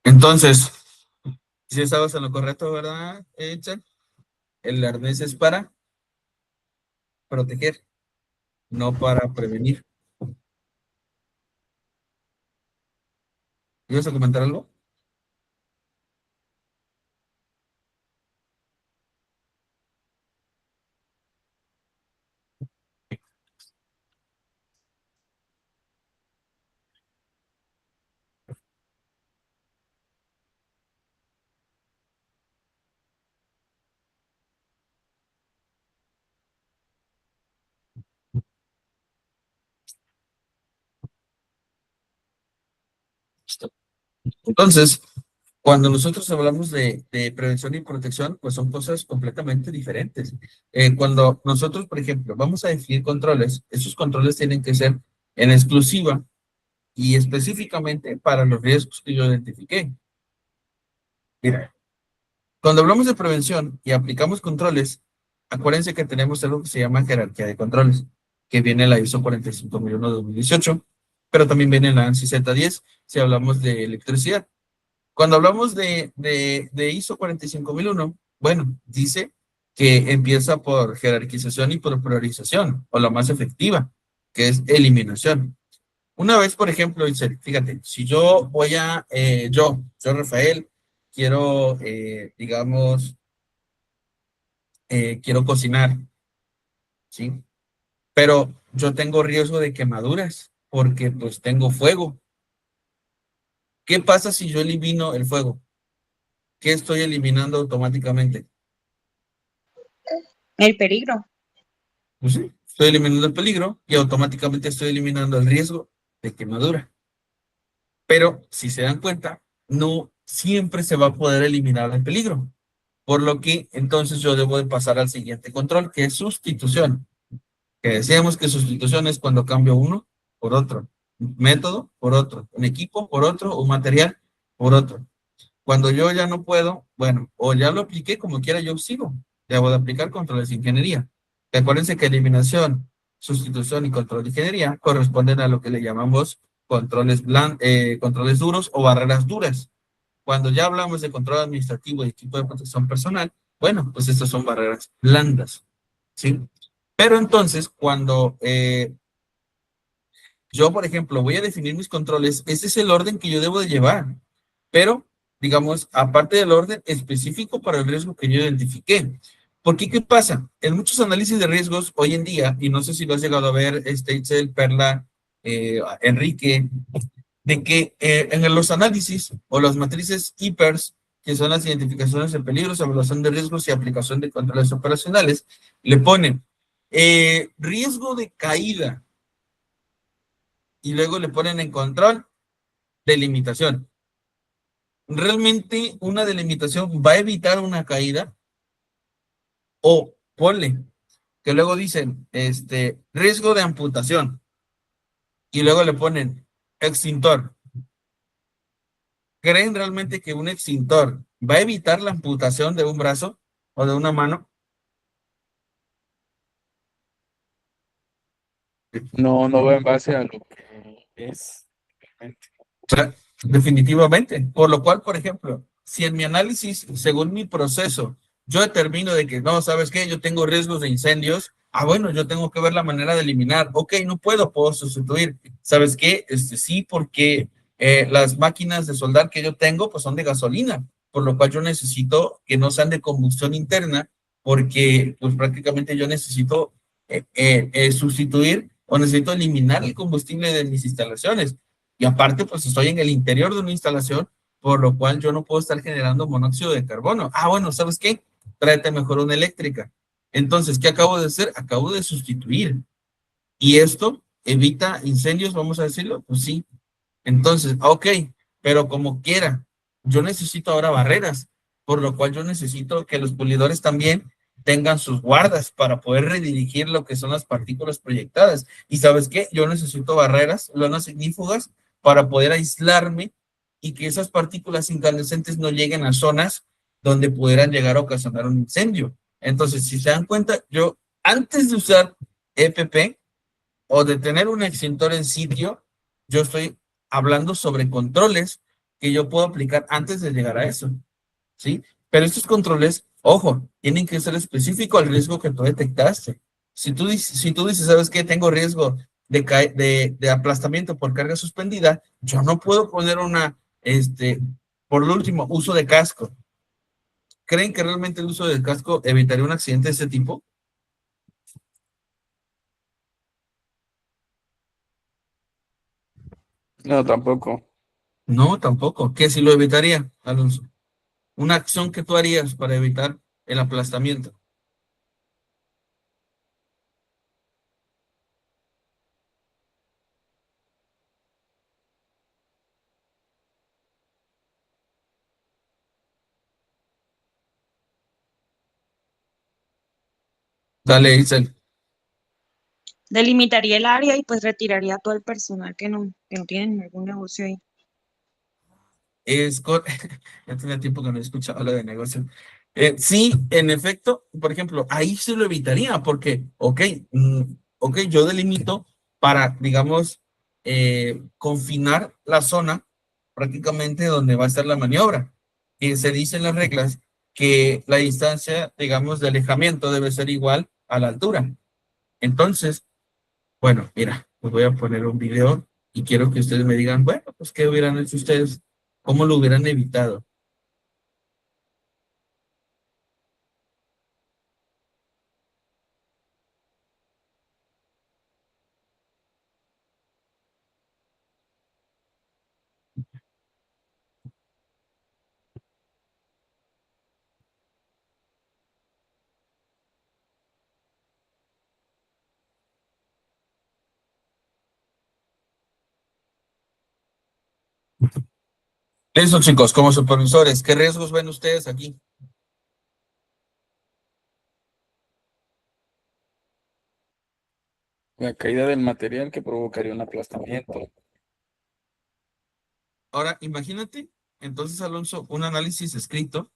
Entonces, si estabas en lo correcto, ¿verdad, Chen? El arnés es para proteger, no para prevenir. ¿Ibas a comentar algo? Entonces, cuando nosotros hablamos de prevención y protección, pues son cosas completamente diferentes. Cuando nosotros, por ejemplo, vamos a definir controles, esos controles tienen que ser en exclusiva y específicamente para los riesgos que yo identifiqué. Mira, cuando hablamos de prevención y aplicamos controles, acuérdense que tenemos algo que se llama jerarquía de controles, que viene en la ISO 45001 de 2018, pero también viene en la ANSI Z10 si hablamos de electricidad. Cuando hablamos de ISO 45001, bueno, dice que empieza por jerarquización y por priorización, o la más efectiva, que es eliminación. Una vez, por ejemplo, Itzel, fíjate, si yo voy a, yo Rafael, quiero, digamos, quiero cocinar, ¿sí? Pero yo tengo riesgo de quemaduras porque pues tengo fuego. ¿Qué pasa si yo elimino el fuego? ¿Qué estoy eliminando automáticamente?
El peligro.
Pues sí, estoy eliminando el peligro y automáticamente estoy eliminando el riesgo de quemadura. Pero si se dan cuenta, no siempre se va a poder eliminar el peligro. Por lo que entonces yo debo de pasar al siguiente control, que es sustitución. Que decíamos que sustitución es cuando cambio uno por otro, un método por otro, un equipo por otro, un material por otro. Cuando yo ya no puedo, bueno, o ya lo apliqué como quiera, yo sigo. Debo de aplicar controles de ingeniería. Acuérdense que eliminación, sustitución y control de ingeniería corresponden a lo que le llamamos controles duros o barreras duras. Cuando ya hablamos de control administrativo y equipo de protección personal, bueno, pues estas son barreras blandas, ¿sí? Pero entonces, cuando yo, por ejemplo, voy a definir mis controles, ese es el orden que yo debo de llevar, pero, digamos, aparte del orden específico para el riesgo que yo identifiqué. Porque, ¿qué pasa? En muchos análisis de riesgos hoy en día, y no sé si lo has llegado a ver, Itzel, Perla, Enrique, de que en los análisis o las matrices IPERS, que son las identificaciones de peligros, evaluación de riesgos y aplicación de controles operacionales, le ponen riesgo de caída y luego le ponen en control delimitación. ¿Realmente una delimitación va a evitar una caída? O ponle que luego dicen riesgo de amputación y luego le ponen extintor. ¿Creen realmente que un extintor va a evitar la amputación de un brazo o de una mano?
No, no va en base a lo que es realmente.
Definitivamente. Por lo cual, por ejemplo, si en mi análisis, según mi proceso, yo determino de que no, ¿sabes qué? Yo tengo riesgos de incendios. Bueno, yo tengo que ver la manera de eliminar. Ok, no puedo sustituir. ¿Sabes qué? Sí, porque las máquinas de soldar que yo tengo, pues son de gasolina, por lo cual yo necesito que no sean de combustión interna, porque pues prácticamente yo necesito sustituir o necesito eliminar el combustible de mis instalaciones. Y aparte, pues estoy en el interior de una instalación, por lo cual yo no puedo estar generando monóxido de carbono. Bueno, ¿sabes qué? Tráete mejor una eléctrica. Entonces, ¿qué acabo de hacer? Acabo de sustituir. ¿Y esto evita incendios, vamos a decirlo? Pues sí. Entonces, ok, pero como quiera, yo necesito ahora barreras, por lo cual yo necesito que los pulidores también tengan sus guardas para poder redirigir lo que son las partículas proyectadas. ¿Y sabes qué? Yo necesito barreras, lonas ignífugas, para poder aislarme y que esas partículas incandescentes no lleguen a zonas donde pudieran llegar a ocasionar un incendio. Entonces, si se dan cuenta, yo antes de usar EPP o de tener un extintor en sitio, yo estoy hablando sobre controles que yo puedo aplicar antes de llegar a eso, ¿sí? Pero estos controles, ojo, tienen que ser específicos al riesgo que tú detectaste. Si tú dices, ¿sabes qué? Tengo riesgo de aplastamiento por carga suspendida, yo no puedo poner por lo último, uso de casco. ¿Creen que realmente el uso del casco evitaría un accidente de ese tipo?
No, tampoco.
No, tampoco. ¿Qué si lo evitaría, Alonso? Una acción que tú harías para evitar el aplastamiento. Dale, Isel.
Delimitaría el área y pues retiraría a todo el personal que no tiene ningún negocio ahí.
Ya tenía tiempo que no escuchaba hablar de negocio. Sí, en efecto, por ejemplo, ahí se lo evitaría porque, ok, yo delimito para, digamos, confinar la zona prácticamente donde va a estar la maniobra. Y se dice en las reglas que la distancia, digamos, de alejamiento debe ser igual a la altura. Entonces, bueno, mira, os voy a poner un video Y quiero que ustedes me digan, bueno, pues, ¿qué hubieran hecho ustedes? ¿Cómo lo hubieran evitado? Listo, chicos, como supervisores, ¿qué riesgos ven ustedes aquí?
La caída del material que provocaría un aplastamiento.
Ahora, imagínate, entonces, Alonso, un análisis escrito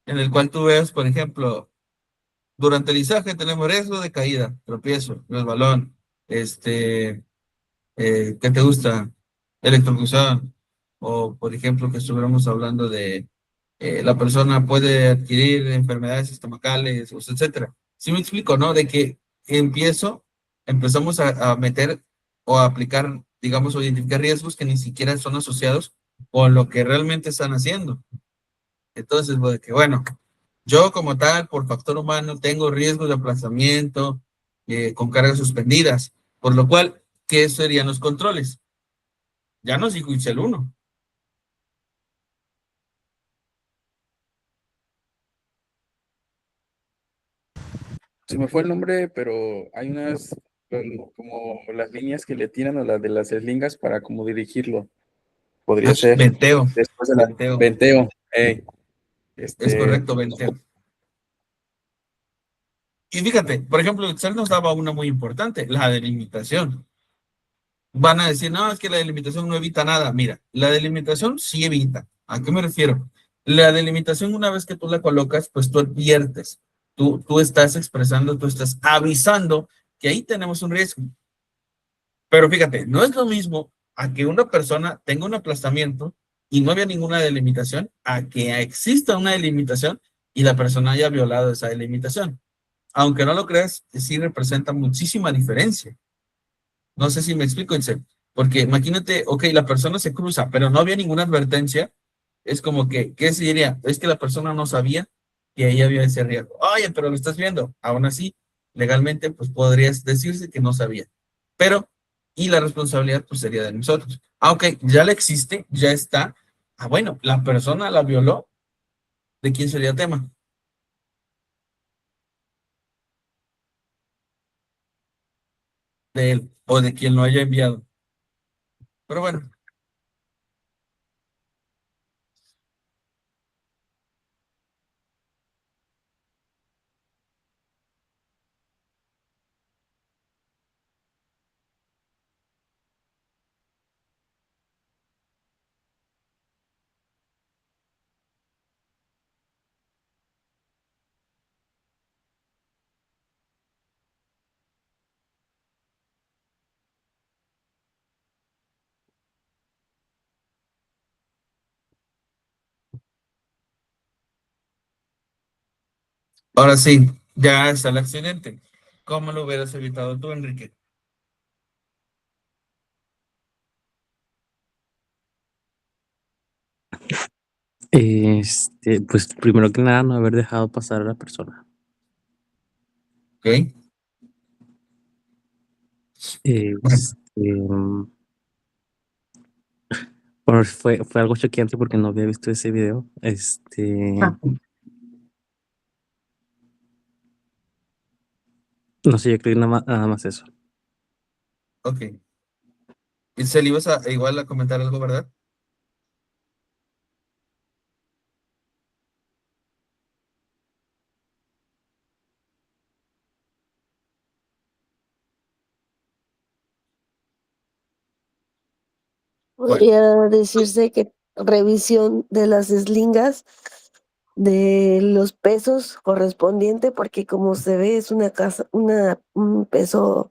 en el cual tú veas, por ejemplo, durante el izaje tenemos riesgo de caída, tropiezo, resbalón, ¿qué te gusta? Electrocución, o por ejemplo, que estuviéramos hablando de la persona puede adquirir enfermedades estomacales, o etcétera. Sí me explico, ¿no? De que empezamos a meter o a aplicar, digamos, o identificar riesgos que ni siquiera son asociados con lo que realmente están haciendo. Entonces, pues, que bueno, yo como tal, por factor humano, tengo riesgo de aplazamiento con cargas suspendidas, por lo cual, ¿qué serían los controles? Ya nos dijo Itzel 1.
Se me fue el nombre, pero hay unas como las líneas que le tiran a las de las eslingas para como dirigirlo. Podría ser
Venteo,
después de la
venteo,
venteo.
es
Este,
correcto, venteo. Y fíjate, por ejemplo, Excel nos daba una muy importante, la delimitación. Van a decir, no, es que la delimitación no evita nada. Mira, la delimitación sí evita. ¿A qué me refiero? La delimitación, una vez que tú la colocas, pues tú adviertes, tú estás expresando, tú estás avisando que ahí tenemos un riesgo. Pero fíjate, no es lo mismo a que una persona tenga un aplastamiento y no había ninguna delimitación, a que exista una delimitación y la persona haya violado esa delimitación. Aunque no lo creas, sí representa muchísima diferencia. No sé si me explico, Itzel. Porque imagínate, ok, la persona se cruza, pero no había ninguna advertencia. Es como que, ¿qué se diría? Es que la persona no sabía que ahí había ese riesgo. Oye, pero lo estás viendo. Aún así, legalmente, pues podrías decirse que no sabía. Pero, y la responsabilidad, pues sería de nosotros. Aunque ya le existe, ya está. Ah, bueno, la persona la violó. ¿De quién sería tema? De él o de quien lo haya enviado. Pero bueno, ahora sí, ya está el accidente. ¿Cómo lo hubieras evitado tú, Enrique?
Pues primero que nada, no haber dejado pasar a la persona.
¿Ok? Bueno,
Este, bueno, fue algo choqueante porque no había visto ese video. No sé, yo creo que nada más eso.
ok. Y se le ibas a igual a comentar algo, ¿verdad? Bueno,
Podría decirse que revisión de las eslingas, de los pesos correspondiente, porque como se ve es un peso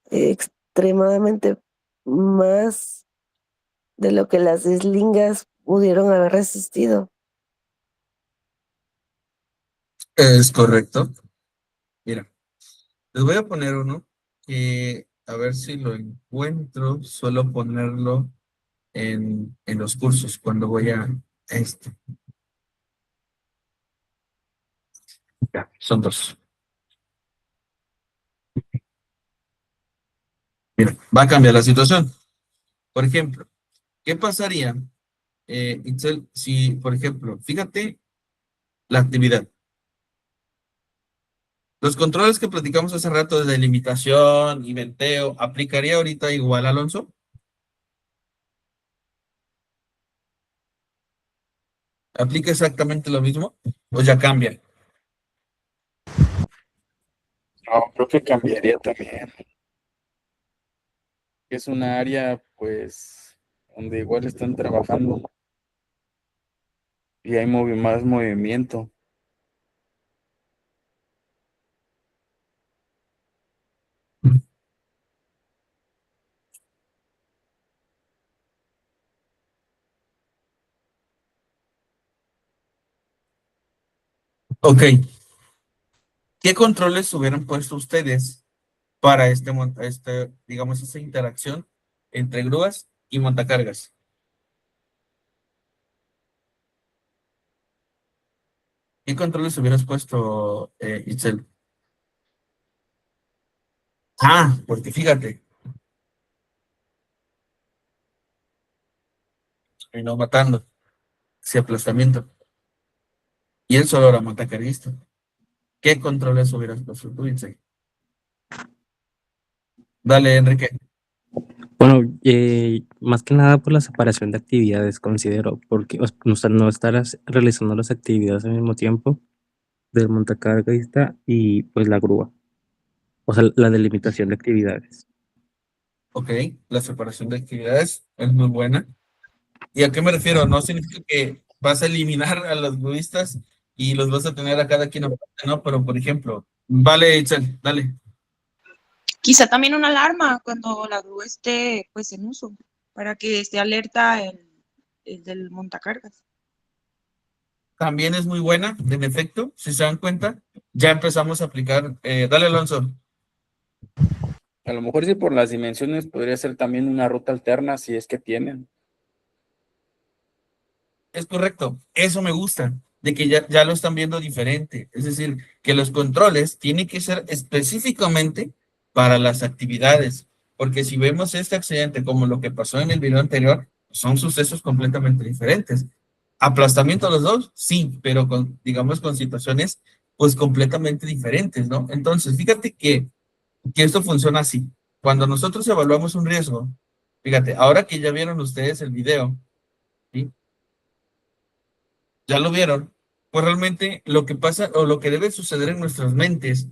extremadamente más de lo que las eslingas pudieron haber resistido.
es correcto. Mira, les voy a poner uno que A ver si lo encuentro. Suelo ponerlo en los cursos cuando voy a este. Ya, son dos. Mira, va a cambiar la situación. Por ejemplo, ¿qué pasaría, Itzel, si, por ejemplo, fíjate la actividad? Los controles que platicamos hace rato de delimitación y venteo, ¿aplicaría ahorita igual, Alonso? ¿Aplica exactamente lo mismo? ¿O ya cambia?
No, creo que cambiaría también. Es una área, pues, donde igual están trabajando y hay más movimiento.
Ok, ¿qué controles hubieran puesto ustedes para digamos, esa interacción entre grúas y montacargas? ¿Qué controles hubieras puesto, Itzel? Ah, porque fíjate, terminó matando ese aplastamiento. Y él solo era montacarguista. ¿Qué controles hubieras puesto tú, Itzel? Dale, Enrique.
Bueno, más que nada por la separación de actividades, considero, porque no estarás realizando las actividades al mismo tiempo del montacarguista y pues la grúa, o sea, la delimitación de actividades.
Ok, la separación de actividades es muy buena. ¿Y a qué me refiero? No significa que vas a eliminar a los budistas y los vas a tener a cada quien aparte, ¿no? Pero, por ejemplo, vale, Itzel, dale.
Quizá también una alarma cuando la grúa esté pues en uso, para que esté alerta el del montacargas.
También es muy buena, en efecto, si se dan cuenta, ya empezamos a aplicar. Dale, Alonso.
A lo mejor sí por las dimensiones podría ser también una ruta alterna si es que tienen.
Es correcto, eso me gusta, de que ya lo están viendo diferente. Es decir, que los controles tienen que ser específicamente para las actividades, porque si vemos este accidente como lo que pasó en el video anterior, son sucesos completamente diferentes. Aplastamiento a los dos, sí, pero digamos, con situaciones pues completamente diferentes, ¿no? Entonces, fíjate que esto funciona así. Cuando nosotros evaluamos un riesgo, fíjate, ahora que ya vieron ustedes el video, ¿sí? Ya lo vieron, pues realmente lo que pasa o lo que debe suceder en nuestras mentes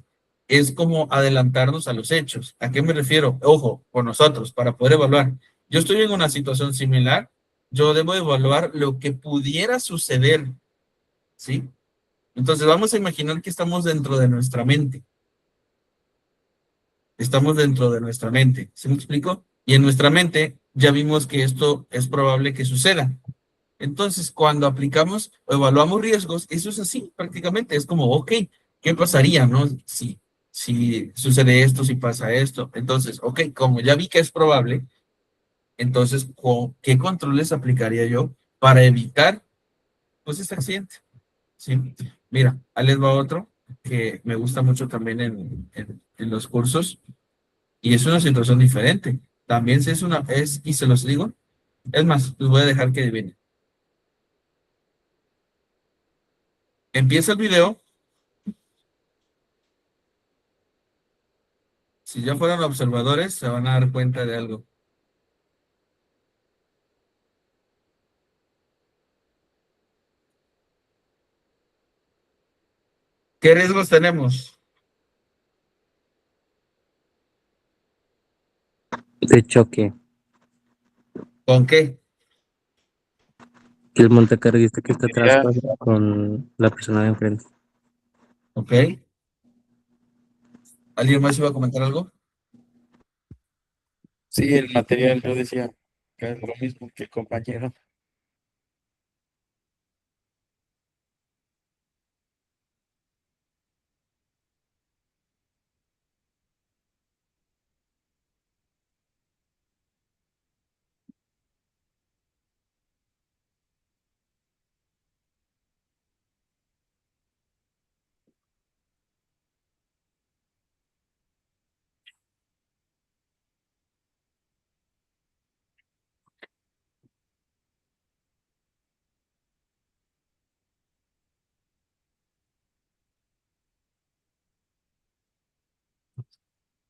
es como adelantarnos a los hechos. ¿A qué me refiero? Ojo, con nosotros, para poder evaluar. Yo estoy en una situación similar, yo debo evaluar lo que pudiera suceder, ¿sí? Entonces vamos a imaginar que estamos dentro de nuestra mente. Estamos dentro de nuestra mente, ¿sí me explico? Y en nuestra mente ya vimos que esto es probable que suceda. Entonces, cuando aplicamos o evaluamos riesgos, eso es así prácticamente. Es como, ok, ¿qué pasaría, no? Si sucede esto, si pasa esto. Entonces, ok, como ya vi que es probable, entonces, ¿qué controles aplicaría yo para evitar, pues, este accidente? Sí. Mira, ahí les va otro que me gusta mucho también en los cursos y es una situación diferente. También si y se los digo, es más, les voy a dejar que adivinen. Empieza el video. Si ya fueron observadores, se van a dar cuenta de algo. ¿Qué riesgos tenemos?
De choque,
¿Con qué?
que el montacarguista que está atrás
Sería,
con la persona de enfrente.
¿Ok? ¿Alguien más iba a comentar algo?
sí, el material, yo decía que es lo mismo que el compañero.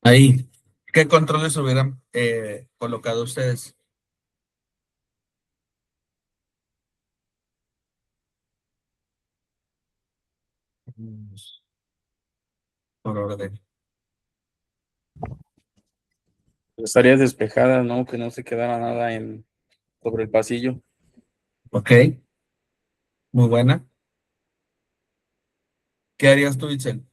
Ahí, ¿qué controles hubieran colocado ustedes? Vamos por orden.
Las áreas despejadas, ¿no? Que no se quedara nada sobre el pasillo.
Ok, muy buena. ¿Qué harías tú, Itzel?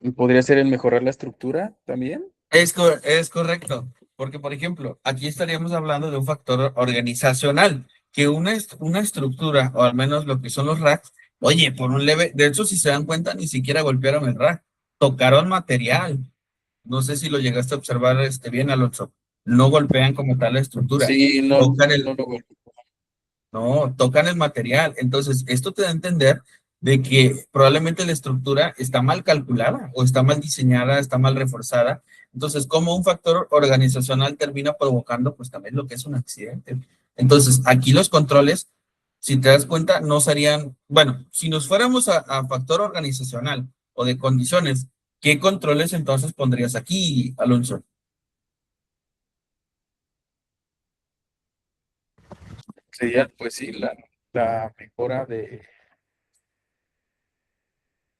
¿Y podría ser el mejorar la estructura también?
Es correcto, porque por ejemplo, aquí estaríamos hablando de un factor organizacional, que una estructura, o al menos lo que son los racks, oye, por un leve, de hecho, si se dan cuenta, ni siquiera golpearon el rack, tocaron material. No sé si lo llegaste a observar bien, Alonso. No golpean como tal la estructura,
Sí, no,
tocan
no
el,
lo
no, tocan el material. Entonces, esto te da a entender de que probablemente la estructura está mal calculada o está mal diseñada, está mal reforzada. Entonces, como un factor organizacional termina provocando pues también lo que es un accidente. Entonces, aquí los controles, si te das cuenta, no serían, bueno, si nos fuéramos a factor organizacional o de condiciones, ¿qué controles entonces pondrías aquí, Alonso?
sería, pues sí, la mejora de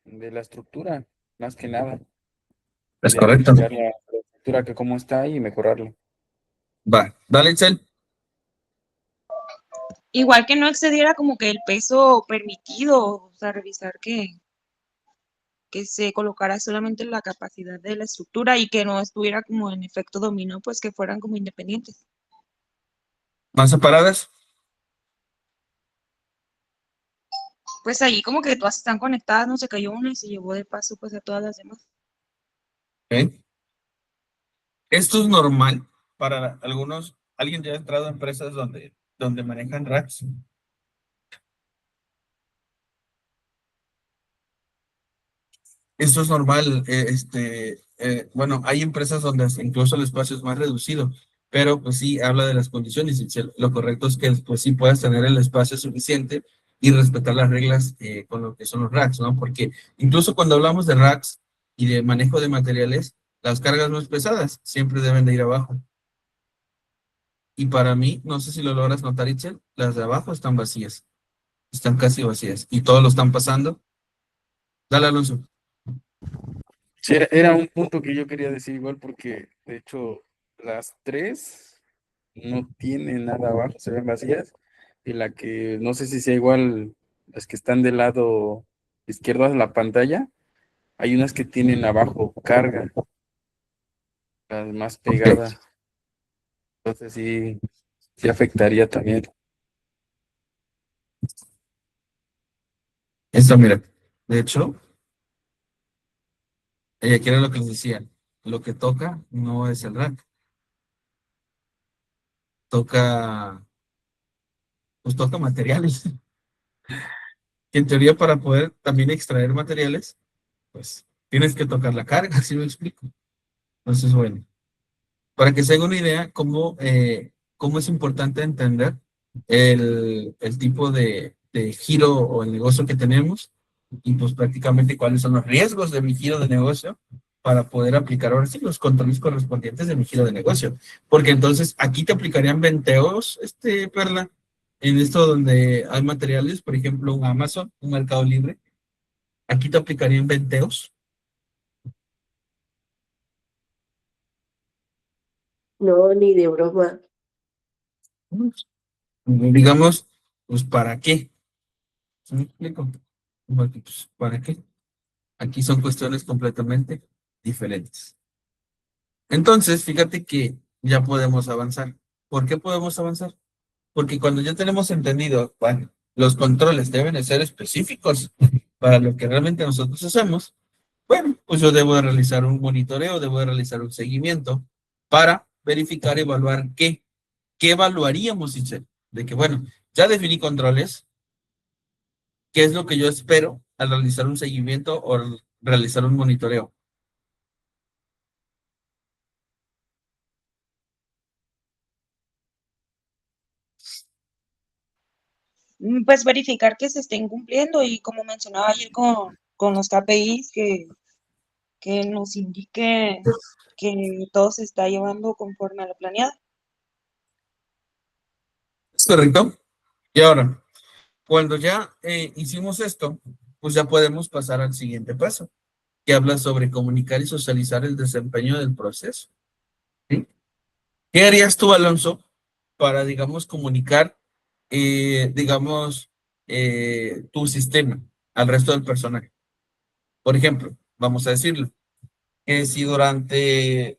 la estructura, más que nada.
Es
Sería
correcto.
verificar la estructura que cómo está y mejorarla.
Va, dale, Itzel.
Igual que no excediera como que el peso permitido, o sea, revisar que se colocara solamente la capacidad de la estructura y que no estuviera como en efecto dominó, pues que fueran como independientes.
¿Más separadas?
Pues ahí como que todas están conectadas, no se cayó una y se llevó de paso pues a todas las demás.
¿Ok? Esto es normal para algunos. ¿Alguien ya ha entrado a empresas donde manejan racks? Esto es normal. Bueno, hay empresas donde hasta incluso el espacio es más reducido, pero pues sí, habla de las condiciones. Lo correcto es que pues sí puedas tener el espacio suficiente y respetar las reglas con lo que son los racks, ¿no? Porque incluso cuando hablamos de racks y de manejo de materiales, las cargas más pesadas siempre deben de ir abajo. Y para mí, no sé si lo logras notar, Itzel, las de abajo están vacías, están casi vacías y todos lo están pasando. Dale, Alonso.
Sí, era un punto que yo quería decir igual porque de hecho las tres no tienen nada abajo, se ven vacías. Y la que no sé si sea igual, las que están del lado izquierdo de la pantalla, hay unas que tienen abajo carga, las más
Ok,
pegadas. Entonces sí, sí afectaría también.
esto, mira, de hecho, aquí era lo que les decía, lo que toca no es el rack, toca, pues toca materiales. Que en teoría para poder también extraer materiales, pues tienes que tocar la carga, ¿sí me explico? Entonces, bueno. Para que se haga una idea, cómo es importante entender el tipo de giro o el negocio que tenemos y pues prácticamente cuáles son los riesgos de mi giro de negocio para poder aplicar ahora sí los controles correspondientes de mi giro de negocio. Porque entonces aquí te aplicarían venteos, Perla, en esto donde hay materiales, por ejemplo, un Amazon, un Mercado Libre, aquí te aplicarían venteos.
No, ni de broma.
Digamos, pues ¿para qué? ¿Sí me explico? Porque, pues, ¿para qué? Aquí son cuestiones completamente diferentes. Entonces, fíjate que ya podemos avanzar. ¿Por qué podemos avanzar? Porque cuando ya tenemos entendido, bueno, los controles deben de ser específicos para lo que realmente nosotros hacemos, bueno, pues yo debo de realizar un monitoreo, debo de realizar un seguimiento para verificar, evaluar qué evaluaríamos, Itzel? De que, bueno, ya definí controles, ¿qué es lo que yo espero al realizar un seguimiento o al realizar un monitoreo?
pues verificar que se estén cumpliendo y como mencionaba ayer con los KPIs, que nos indique que todo se está llevando conforme a lo planeado.
¿Es correcto? Y ahora, cuando ya hicimos esto, pues ya podemos pasar al siguiente paso, que habla sobre comunicar y socializar el desempeño del proceso. ¿Sí? ¿Qué harías tú, Alonso, para, digamos, comunicar, digamos, tu sistema al resto del personal? Por ejemplo, vamos a decirlo, que si durante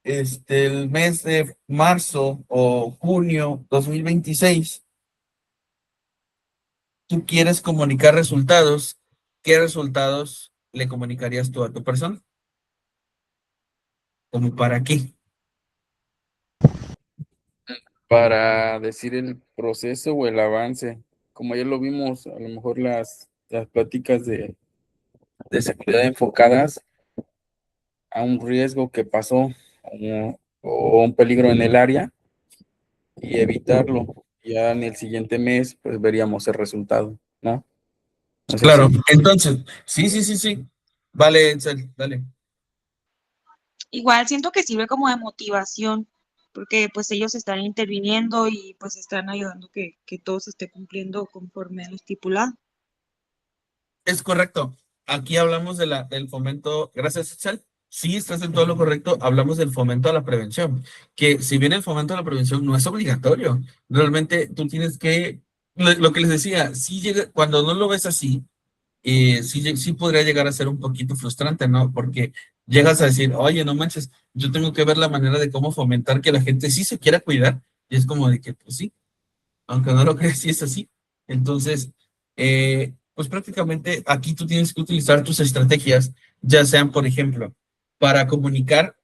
el mes de marzo o junio 2026 tú quieres comunicar resultados, ¿qué resultados le comunicarías tú a tu persona? ¿Como para qué?
Para decir el proceso o el avance. Como ya lo vimos, a lo mejor las pláticas de seguridad enfocadas a un riesgo que pasó o un peligro en el área y evitarlo. Ya en el siguiente mes, pues veríamos el resultado, ¿no? ¿No es
Claro,
así?
entonces, sí. Vale, Edsel, dale.
Igual siento que sirve como de motivación, porque pues ellos están interviniendo y pues están ayudando que todo se esté cumpliendo conforme a lo estipulado.
Es correcto. Aquí hablamos del fomento, gracias, Edsel. Sí, estás en todo lo correcto. Hablamos del fomento a la prevención, que si bien el fomento a la prevención no es obligatorio, realmente tú tienes que, lo que les decía, si llega, cuando no lo ves así, sí podría llegar a ser un poquito frustrante, ¿no? Porque llegas a decir, oye, no manches, yo tengo que ver la manera de cómo fomentar que la gente sí se quiera cuidar, y es como de que, pues sí, aunque no lo creas, sí es así. Entonces, pues prácticamente aquí tú tienes que utilizar tus estrategias, ya sean, por ejemplo, para comunicar,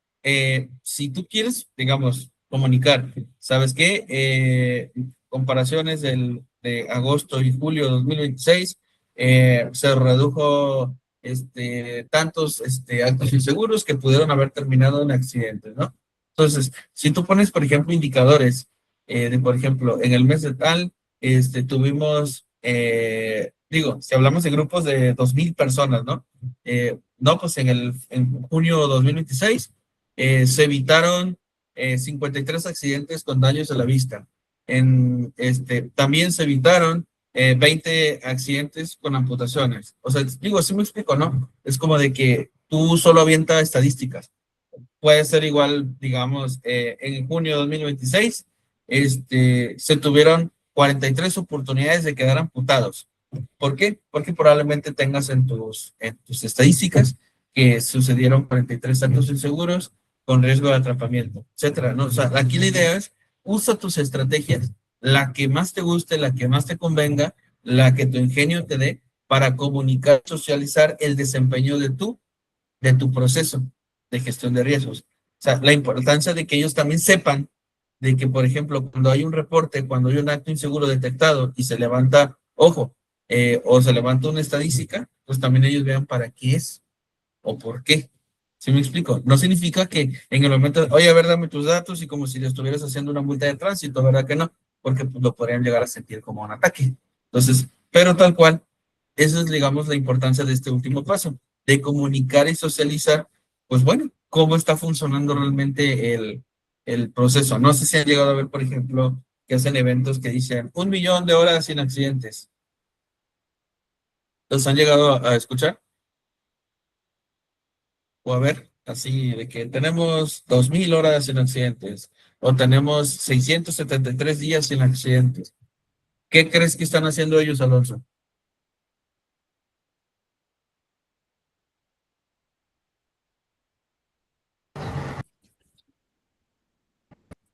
si tú quieres, digamos, comunicar, ¿sabes qué? Comparaciones de agosto y julio de 2026, se redujo tantos actos inseguros que pudieron haber terminado en accidentes, ¿no? Entonces, si tú pones, por ejemplo, indicadores por ejemplo, en el mes de tal, tuvimos, digo, si hablamos de grupos de 2,000 personas, ¿no? No, pues en junio de 2026 se evitaron 53 accidentes con daños a la vista. También se evitaron 20 accidentes con amputaciones. O sea, digo, así me explico, ¿no? Es como de que tú solo avientas estadísticas. Puede ser igual, digamos, en junio de 2026 se tuvieron 43 oportunidades de quedar amputados. ¿Por qué? Porque probablemente tengas en tus estadísticas que sucedieron 43 actos inseguros con riesgo de atrapamiento, etcétera, ¿no? O sea, aquí la idea es, usa tus estrategias, la que más te guste, la que más te convenga, la que tu ingenio te dé para comunicar, socializar el desempeño de tu proceso de gestión de riesgos. O sea, la importancia de que ellos también sepan de que, por ejemplo, cuando hay un reporte, cuando hay un acto inseguro detectado y se levanta, ojo, o se levanta una estadística, pues también ellos vean para qué es o por qué. ¿Sí me explico? No significa que en el momento, oye, a ver, dame tus datos y como si le estuvieras haciendo una multa de tránsito, ¿verdad que no? Porque pues, lo podrían llegar a sentir como un ataque. Entonces, pero tal cual, esa es, digamos, la importancia de este último paso, de comunicar y socializar, pues bueno, cómo está funcionando realmente el proceso. No sé si han llegado a ver, por ejemplo, que hacen eventos que dicen 1,000,000 de horas sin accidentes. ¿Los han llegado a escuchar? O a ver, así de que tenemos 2,000 horas sin accidentes o tenemos 673 días sin accidentes. ¿Qué crees que están haciendo ellos, Alonso?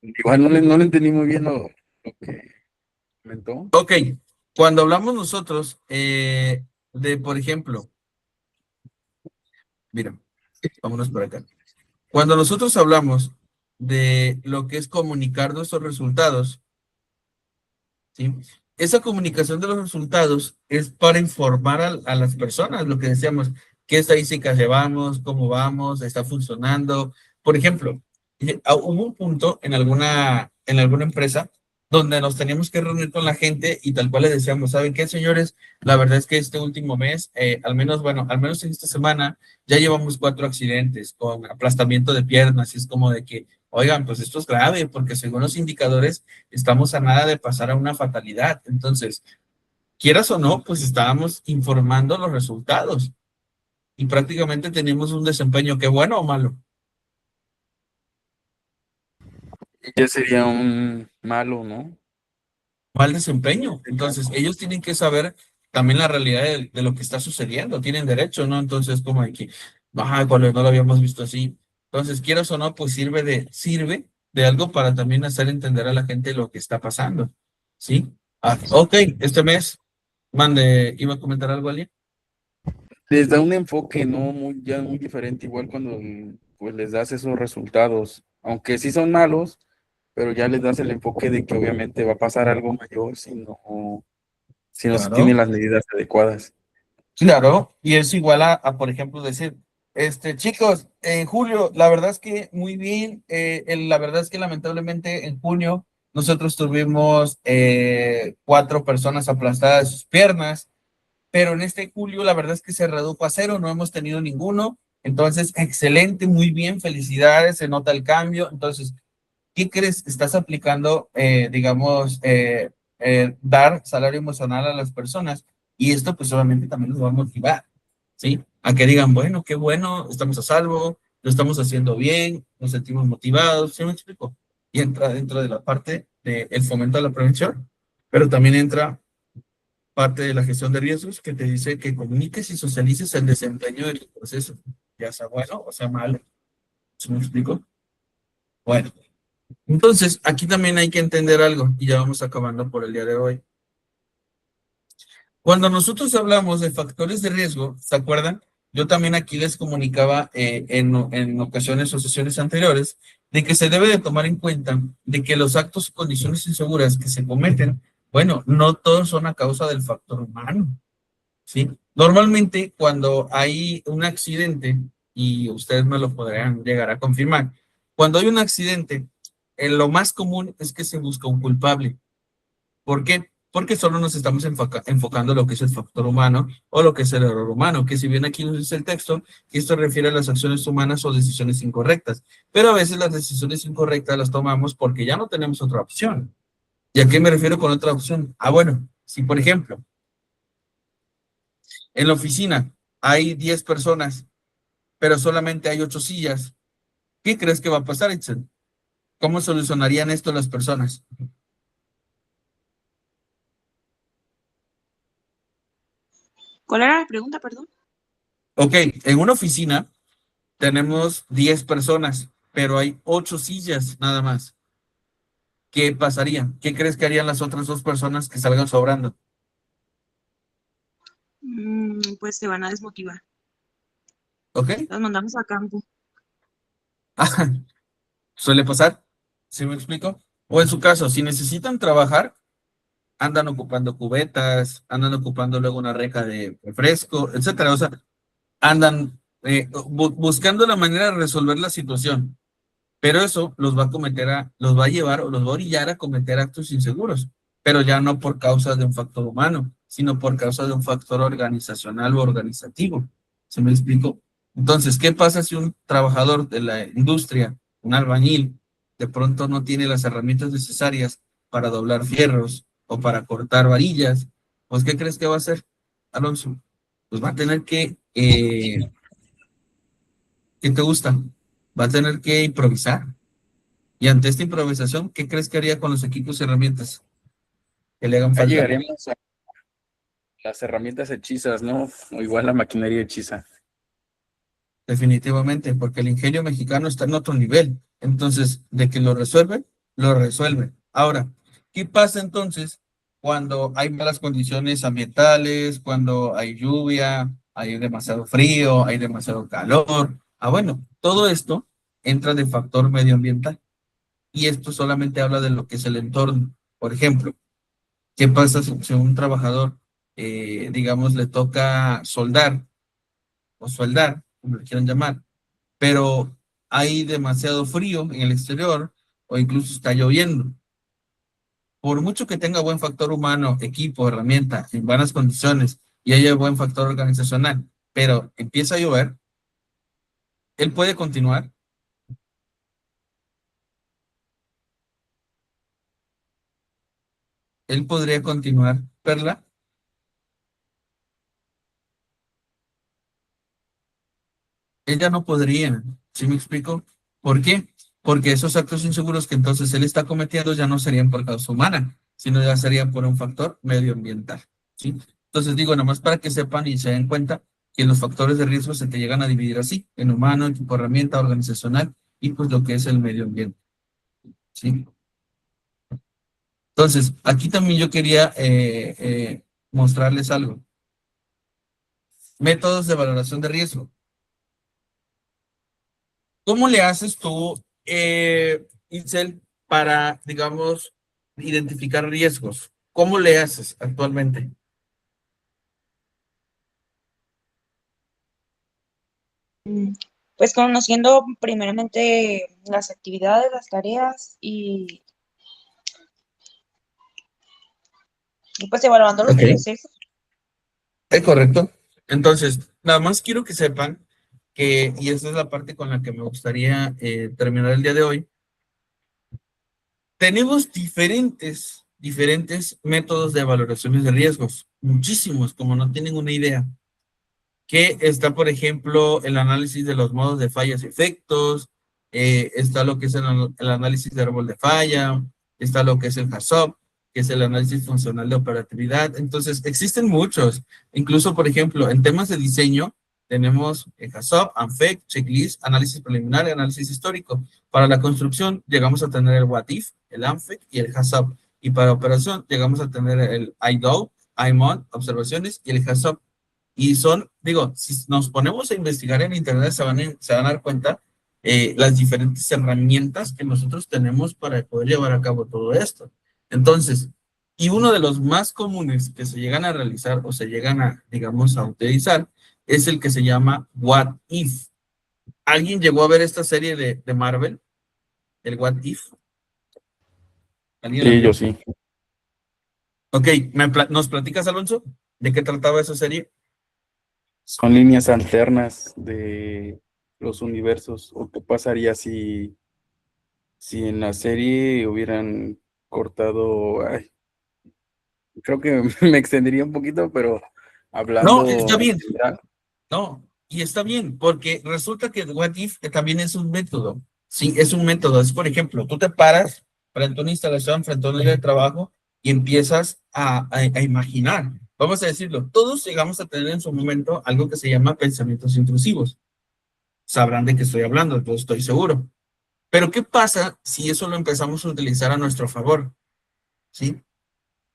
Igual no le entendí muy bien lo que comentó.
Ok, cuando hablamos nosotros por ejemplo, mira, vámonos por acá. Cuando nosotros hablamos de lo que es comunicar nuestros resultados, ¿sí? Esa comunicación de los resultados es para informar a las personas, lo que decíamos, qué estadísticas llevamos, cómo vamos, está funcionando. Por ejemplo, hubo un punto en alguna empresa donde nos teníamos que reunir con la gente y tal cual les decíamos, ¿saben qué, señores? La verdad es que este último mes, al menos, bueno, al menos en esta semana, ya llevamos 4 accidentes con aplastamiento de piernas y es como de que, oigan, pues esto es grave porque según los indicadores estamos a nada de pasar a una fatalidad. Entonces, quieras o no, pues estábamos informando los resultados y prácticamente teníamos un desempeño que bueno o malo.
Ya sería un malo, ¿no?
Mal desempeño. Entonces, ellos tienen que saber también la realidad de lo que está sucediendo, tienen derecho, ¿no? Entonces, como de que, cuando no lo habíamos visto así. Entonces, quieras o no, pues sirve de algo para también hacer entender a la gente lo que está pasando, ¿sí? Ok, este mes, iba a comentar algo alguien.
Les da un enfoque, ¿no? Ya muy diferente, igual cuando pues les das esos resultados, aunque sí son malos, pero ya les das el enfoque de que obviamente va a pasar algo mayor si no se tienen
Claro.
las medidas adecuadas.
Claro, y es igual por ejemplo, decir, chicos, en julio, la verdad es que muy bien, la verdad es que lamentablemente en junio nosotros tuvimos 4 personas aplastadas de sus piernas, pero en este julio la verdad es que se redujo a 0, no hemos tenido ninguno, entonces, excelente, muy bien, felicidades, se nota el cambio, entonces, ¿qué crees? Estás aplicando, digamos, dar salario emocional a las personas y esto pues obviamente también los va a motivar, ¿sí? A que digan, bueno, qué bueno, estamos a salvo, lo estamos haciendo bien, nos sentimos motivados, ¿sí me explico? Y entra dentro de la parte del fomento a la prevención, pero también entra parte de la gestión de riesgos que te dice que comuniques y socialices el desempeño de tu proceso, ya sea bueno o sea malo, ¿sí me explico? Bueno. Entonces, aquí también hay que entender algo, y ya vamos acabando por el día de hoy. Cuando nosotros hablamos de factores de riesgo, ¿se acuerdan? Yo también aquí les comunicaba en ocasiones o sesiones anteriores de que se debe de tomar en cuenta de que los actos y condiciones inseguras que se cometen, bueno, no todos son a causa del factor humano, ¿sí? Normalmente cuando hay un accidente, y ustedes me lo podrán llegar a confirmar, cuando hay un accidente, lo más común es que se busca un culpable. ¿Por qué? Porque solo nos estamos enfocando en lo que es el factor humano o lo que es el error humano, que si bien aquí nos dice el texto, que esto refiere a las acciones humanas o decisiones incorrectas, pero a veces las decisiones incorrectas las tomamos porque ya no tenemos otra opción. ¿Y a qué me refiero con otra opción? Bueno, si por ejemplo, en la oficina hay 10 personas, pero solamente hay 8 sillas, ¿qué crees que va a pasar, Itzel? ¿Cómo solucionarían esto las personas?
¿Cuál era la pregunta, perdón?
Ok, en una oficina tenemos 10 personas, pero hay 8 sillas nada más. ¿Qué pasaría? ¿Qué crees que harían las otras 2 personas que salgan sobrando?
Pues se van a desmotivar.
¿Ok?
Las mandamos a campo.
Suele pasar, ¿sí me explico? O en su caso, si necesitan trabajar, andan ocupando cubetas, andan ocupando luego una reja de refresco, etcétera. O sea, andan buscando la manera de resolver la situación. Pero eso los va a llevar o los va a orillar a cometer actos inseguros, pero ya no por causa de un factor humano, sino por causa de un factor organizacional o organizativo. ¿Se me explico? Entonces, ¿qué pasa si un trabajador de la industria, un albañil, de pronto no tiene las herramientas necesarias para doblar fierros o para cortar varillas? Pues, ¿qué crees que va a hacer, Alonso? Pues va a tener ¿qué te gusta? Va a tener que improvisar. Y ante esta improvisación, ¿qué crees que haría con los equipos y herramientas que le hagan
Ya
falta?
llegaremos a las herramientas hechizas, ¿no? O igual la maquinaria hechiza.
Definitivamente, porque el ingenio mexicano está en otro nivel. Entonces, de que lo resuelven, lo resuelven. Ahora, ¿qué pasa entonces cuando hay malas condiciones ambientales, cuando hay lluvia, hay demasiado frío, hay demasiado calor? Bueno, todo esto entra de factor medioambiental y esto solamente habla de lo que es el entorno. Por ejemplo, ¿qué pasa si un trabajador, digamos, le toca soldar o soldar, como le quieran llamar, pero hay demasiado frío en el exterior o incluso está lloviendo? por mucho que tenga buen factor humano, equipo, herramienta, en buenas condiciones y haya buen factor organizacional, pero empieza a llover, él puede continuar. Él podría continuar. Perla, ella no podría. ¿Sí me explico? ¿Por qué? Porque esos actos inseguros que entonces él está cometiendo ya no serían por causa humana, sino ya serían por un factor medioambiental. ¿Sí? Entonces digo, nomás para que sepan y se den cuenta que los factores de riesgo se te llegan a dividir así, en humano, equipo, herramienta, organizacional y pues lo que es el medio ambiente. ¿Sí? Entonces, aquí también yo quería mostrarles algo. Métodos de valoración de riesgo. ¿Cómo le haces tú, Itzel, para, digamos, identificar riesgos? ¿Cómo le haces actualmente?
Mm, Pues conociendo primeramente las actividades, las tareas y pues evaluando los
Ok,
procesos.
es correcto. Entonces, nada más quiero que sepan que, y esa es la parte con la que me gustaría terminar el día de hoy, tenemos diferentes métodos de valoraciones de riesgos, muchísimos, como no tienen una idea. Que está, por ejemplo, el análisis de los modos de fallas y efectos, está lo que es el análisis de árbol de falla, está lo que es el HACCP, que es el análisis funcional de operatividad. Entonces, existen muchos. Incluso, por ejemplo, en temas de diseño, tenemos el HACCP, ANFEC, checklist, análisis preliminar y análisis histórico. Para la construcción, llegamos a tener el What If, el ANFEC y el HACCP. Y para operación, llegamos a tener el IDO, IMON, observaciones y el HACCP. Y son, digo, si nos ponemos a investigar en Internet, se van a dar cuenta las diferentes herramientas que nosotros tenemos para poder llevar a cabo todo esto. Entonces, y uno de los más comunes que se llegan a realizar o se llegan a, digamos, a utilizar es el que se llama What If. ¿Alguien llegó a ver esta serie de Marvel, el What If? ¿Alguien la
Sí, yo
vio?
sí.
Ok, ¿nos platicas, Alonso, de qué trataba esa serie?
Son líneas alternas de los universos. ¿O qué pasaría si en la serie hubieran cortado? Ay, creo que me extendería un poquito, pero
No, está
hablando en
bien.
general.
No, y está bien, porque resulta que el What If también es un método. Sí, es un método. Es, por ejemplo, tú te paras frente a una instalación, frente a un área de trabajo y empiezas a imaginar. Vamos a decirlo, todos llegamos a tener en su momento algo que se llama pensamientos intrusivos. Sabrán de qué estoy hablando, yo estoy seguro. Pero ¿qué pasa si eso lo empezamos a utilizar a nuestro favor? ¿Sí?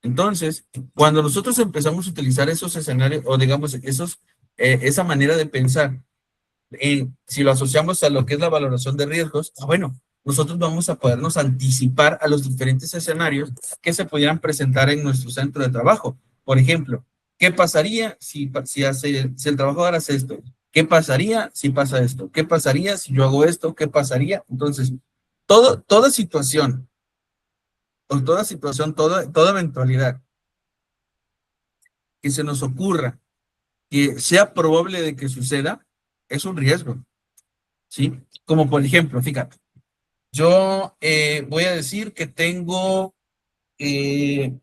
Entonces, cuando nosotros empezamos a utilizar esos escenarios, o digamos, esa manera de pensar, si lo asociamos a lo que es la valoración de riesgos, bueno, nosotros vamos a podernos anticipar a los diferentes escenarios que se pudieran presentar en nuestro centro de trabajo. Por ejemplo, ¿qué pasaría si el trabajador hace esto? ¿Qué pasaría si pasa esto? ¿Qué pasaría si yo hago esto? ¿Qué pasaría? Entonces, toda situación, toda eventualidad que se nos ocurra que sea probable de que suceda, es un riesgo, ¿sí? Como por ejemplo, fíjate, yo voy a decir que eh,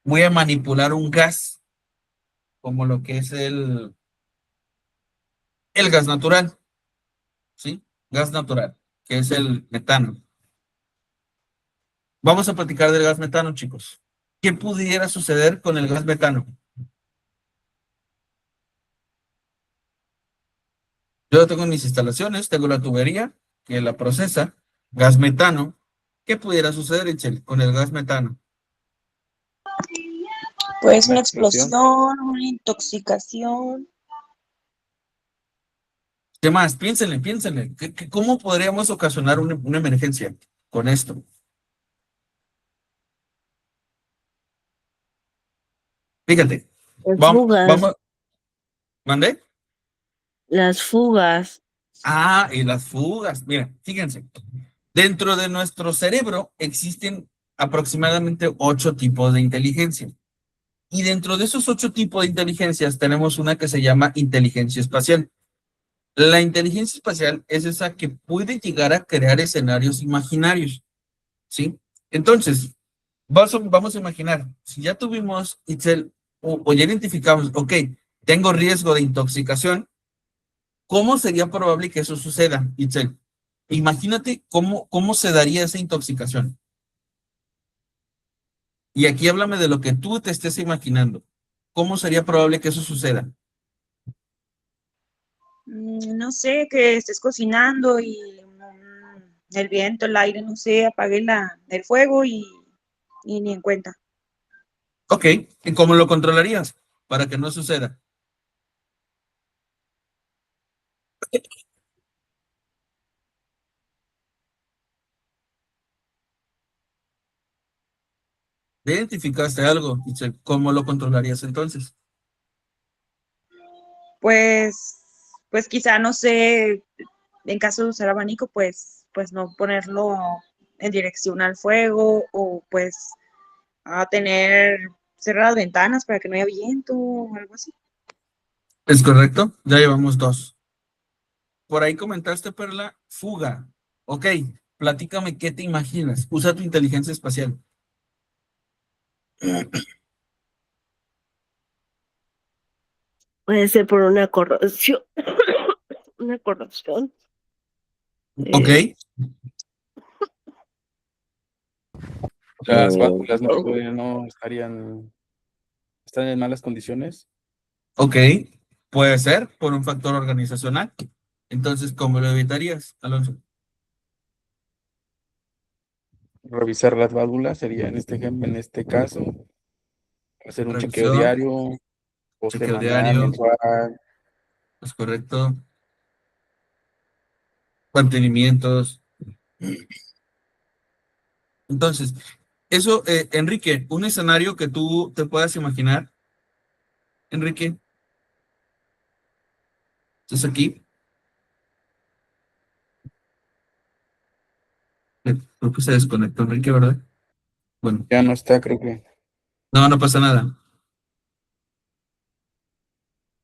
voy a manipular un gas, como lo que es el gas natural, ¿sí? Gas natural, que es el metano. Vamos a platicar del gas metano, chicos. ¿Qué pudiera suceder con el gas metano? Yo tengo en mis instalaciones, tengo la tubería que la procesa, gas metano. ¿Qué pudiera suceder, Itzel, con el gas metano?
Pues
La
una
explosión.
explosión, una intoxicación.
¿Qué más? Piénsenle. ¿Cómo podríamos ocasionar una emergencia con esto? Fíjate,
Las
vamos,
fugas,
¿mandé?
las fugas.
Y las fugas. Mira, fíjense, dentro de nuestro cerebro existen aproximadamente 8 tipos de inteligencia. Y dentro de esos 8 tipos de inteligencias tenemos una que se llama inteligencia espacial. La inteligencia espacial es esa que puede llegar a crear escenarios imaginarios, ¿sí? Entonces, vamos a imaginar, si ya tuvimos, Itzel, o ya identificamos, ok, tengo riesgo de intoxicación, ¿cómo sería probable que eso suceda, Itzel? Imagínate cómo se daría esa intoxicación. Y aquí háblame de lo que tú te estés imaginando. ¿Cómo sería probable que eso suceda?
No sé, que estés cocinando y el viento, el aire, no sé, apague el fuego y ni en cuenta.
Ok, ¿y cómo lo controlarías para que no suceda? ¿Ya identificaste algo? Itzel? ¿Cómo lo controlarías entonces?
Pues, pues quizá, no sé, en caso de usar abanico, pues no ponerlo en dirección al fuego o pues a tener cerradas ventanas para que no haya viento o algo así.
¿Es correcto? Ya llevamos 2. Por ahí comentaste, Perla, fuga. Ok, platícame qué te imaginas. Usa tu inteligencia espacial.
Puede ser por una corrosión, una corrosión.
Ok,
eh,
Las
eh,
válvulas no están en malas condiciones.
ok. Puede ser por un factor organizacional. Entonces, ¿cómo lo evitarías, Alonso?
Revisar las válvulas sería en este caso, hacer un chequeo
Revisión,
diario, o
chequeo
semanal,
diario,
mensual.
es correcto. Mantenimientos. Entonces, eso, Enrique, un escenario que tú te puedas imaginar. Enrique, ¿estás aquí? Creo que se desconectó Enrique, ¿verdad? Bueno,
Ya no está, creo que.
no, no pasa nada.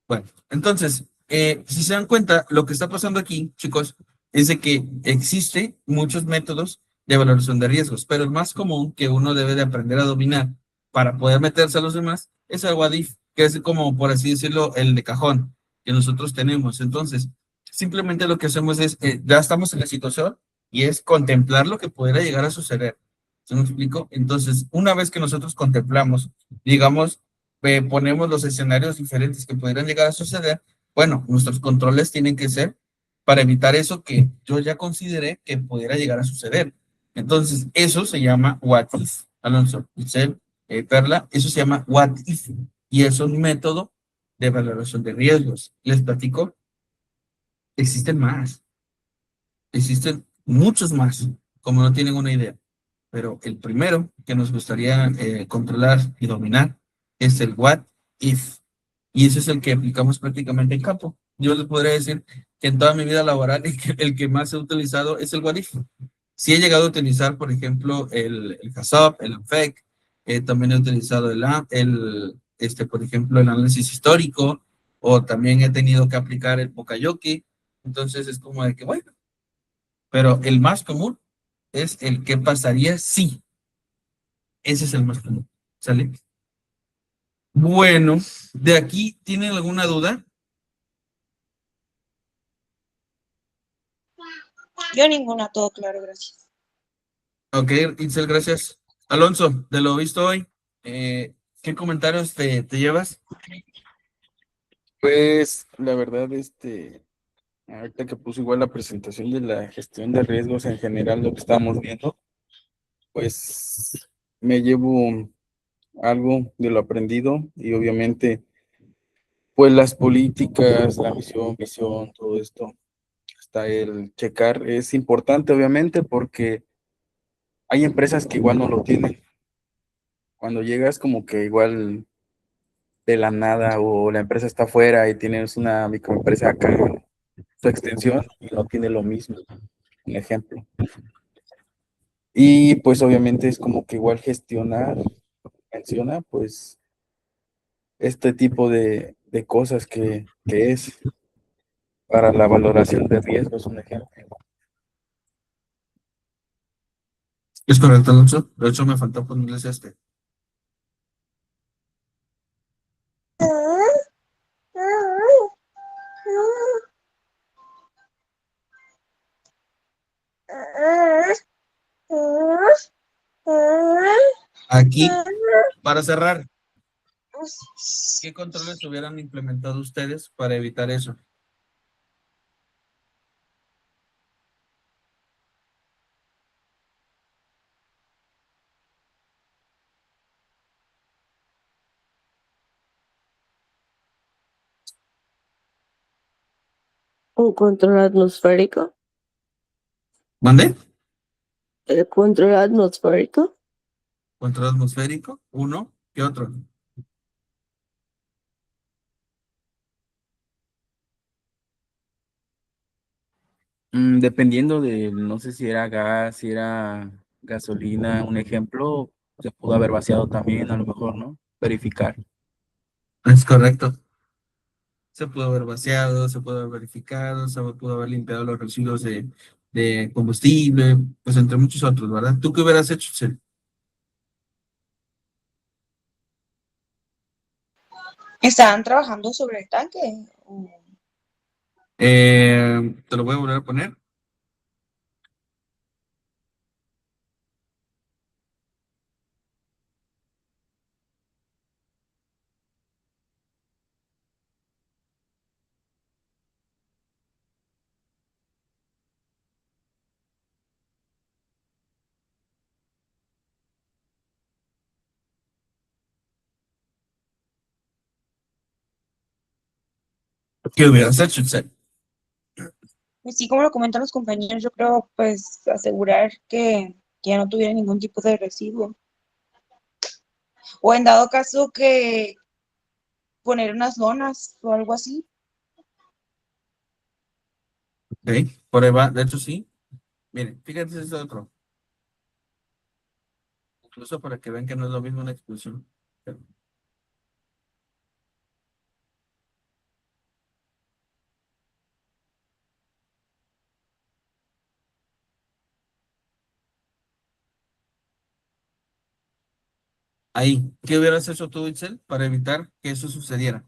Bueno, entonces, si se dan cuenta, lo que está pasando aquí, chicos, es de que existe muchos métodos de valoración de riesgos, pero el más común que uno debe de aprender a dominar para poder meterse a los demás es el WADIF, que es como, por así decirlo, el de cajón que nosotros tenemos. Entonces, simplemente lo que hacemos es, ya estamos en la situación y es contemplar lo que pudiera llegar a suceder. ¿Se me explico? Entonces, una vez que nosotros contemplamos, digamos, ponemos los escenarios diferentes que pudieran llegar a suceder, bueno, nuestros controles tienen que ser para evitar eso que yo ya consideré que pudiera llegar a suceder. Entonces, eso se llama what if, Alonso, Itzel, Perla, eso se llama what if, y es un método de valoración de riesgos. Les platico, existen más, existen muchos más, como no tienen una idea, pero el primero que nos gustaría controlar y dominar es el what if. Y ese es el que aplicamos prácticamente en campo. Yo les podría decir que en toda mi vida laboral el que más he utilizado es el what if. Sí he llegado a utilizar, por ejemplo, el HACCP, el ANFEC, también he utilizado por ejemplo, el análisis histórico, o también he tenido que aplicar el Pokayoke. Entonces es como de que, bueno, pero el más común es el qué pasaría si. Ese es el más común. ¿Sale? Bueno, de aquí, ¿tienen alguna duda?
Yo ninguna, todo claro, gracias.
Ok, Itzel, gracias. Alonso, de lo visto hoy, ¿qué comentarios te llevas?
Pues la verdad, ahorita que puse igual la presentación de la gestión de riesgos en general, lo que estamos viendo, pues me llevo algo de lo aprendido y obviamente, pues las políticas, la visión, todo esto, hasta el checar es importante, obviamente, porque hay empresas que igual no lo tienen. Cuando llegas como que igual de la nada o la empresa está afuera y tienes una microempresa acá en su extensión y no tiene lo mismo. Un ejemplo. Y pues obviamente es como que igual gestionar, menciona, pues este tipo de cosas que es para la valoración de riesgos, un ejemplo.
Es correcto, Alonso. De hecho, me faltó ponerles este. Aquí, para cerrar, ¿qué controles hubieran implementado ustedes para evitar eso?
Un control atmosférico.
¿Mande?
El control atmosférico.
Control atmosférico, uno. ¿Qué otro?
Dependiendo de, no sé si era gas, si era gasolina, un ejemplo, se pudo haber vaciado también, a lo mejor, ¿no? Verificar.
Es correcto. Se pudo haber vaciado, se pudo haber verificado, se pudo haber limpiado los residuos de combustible, pues entre muchos otros, ¿verdad? ¿Tú qué hubieras hecho, Cel?
¿Estaban trabajando sobre el tanque?
Te lo voy a volver a poner. ¿Qué hubieras hecho, Cel?
Pues sí, como lo comentan los compañeros, yo creo, pues, asegurar que ya no tuviera ningún tipo de residuo. O en dado caso que poner unas lonas o algo así.
Ok, por ahí va, de hecho sí. Miren, fíjense este otro, incluso para que vean que no es lo mismo una explosión. Ahí, ¿qué hubieras hecho tú, Itzel, para evitar que eso sucediera?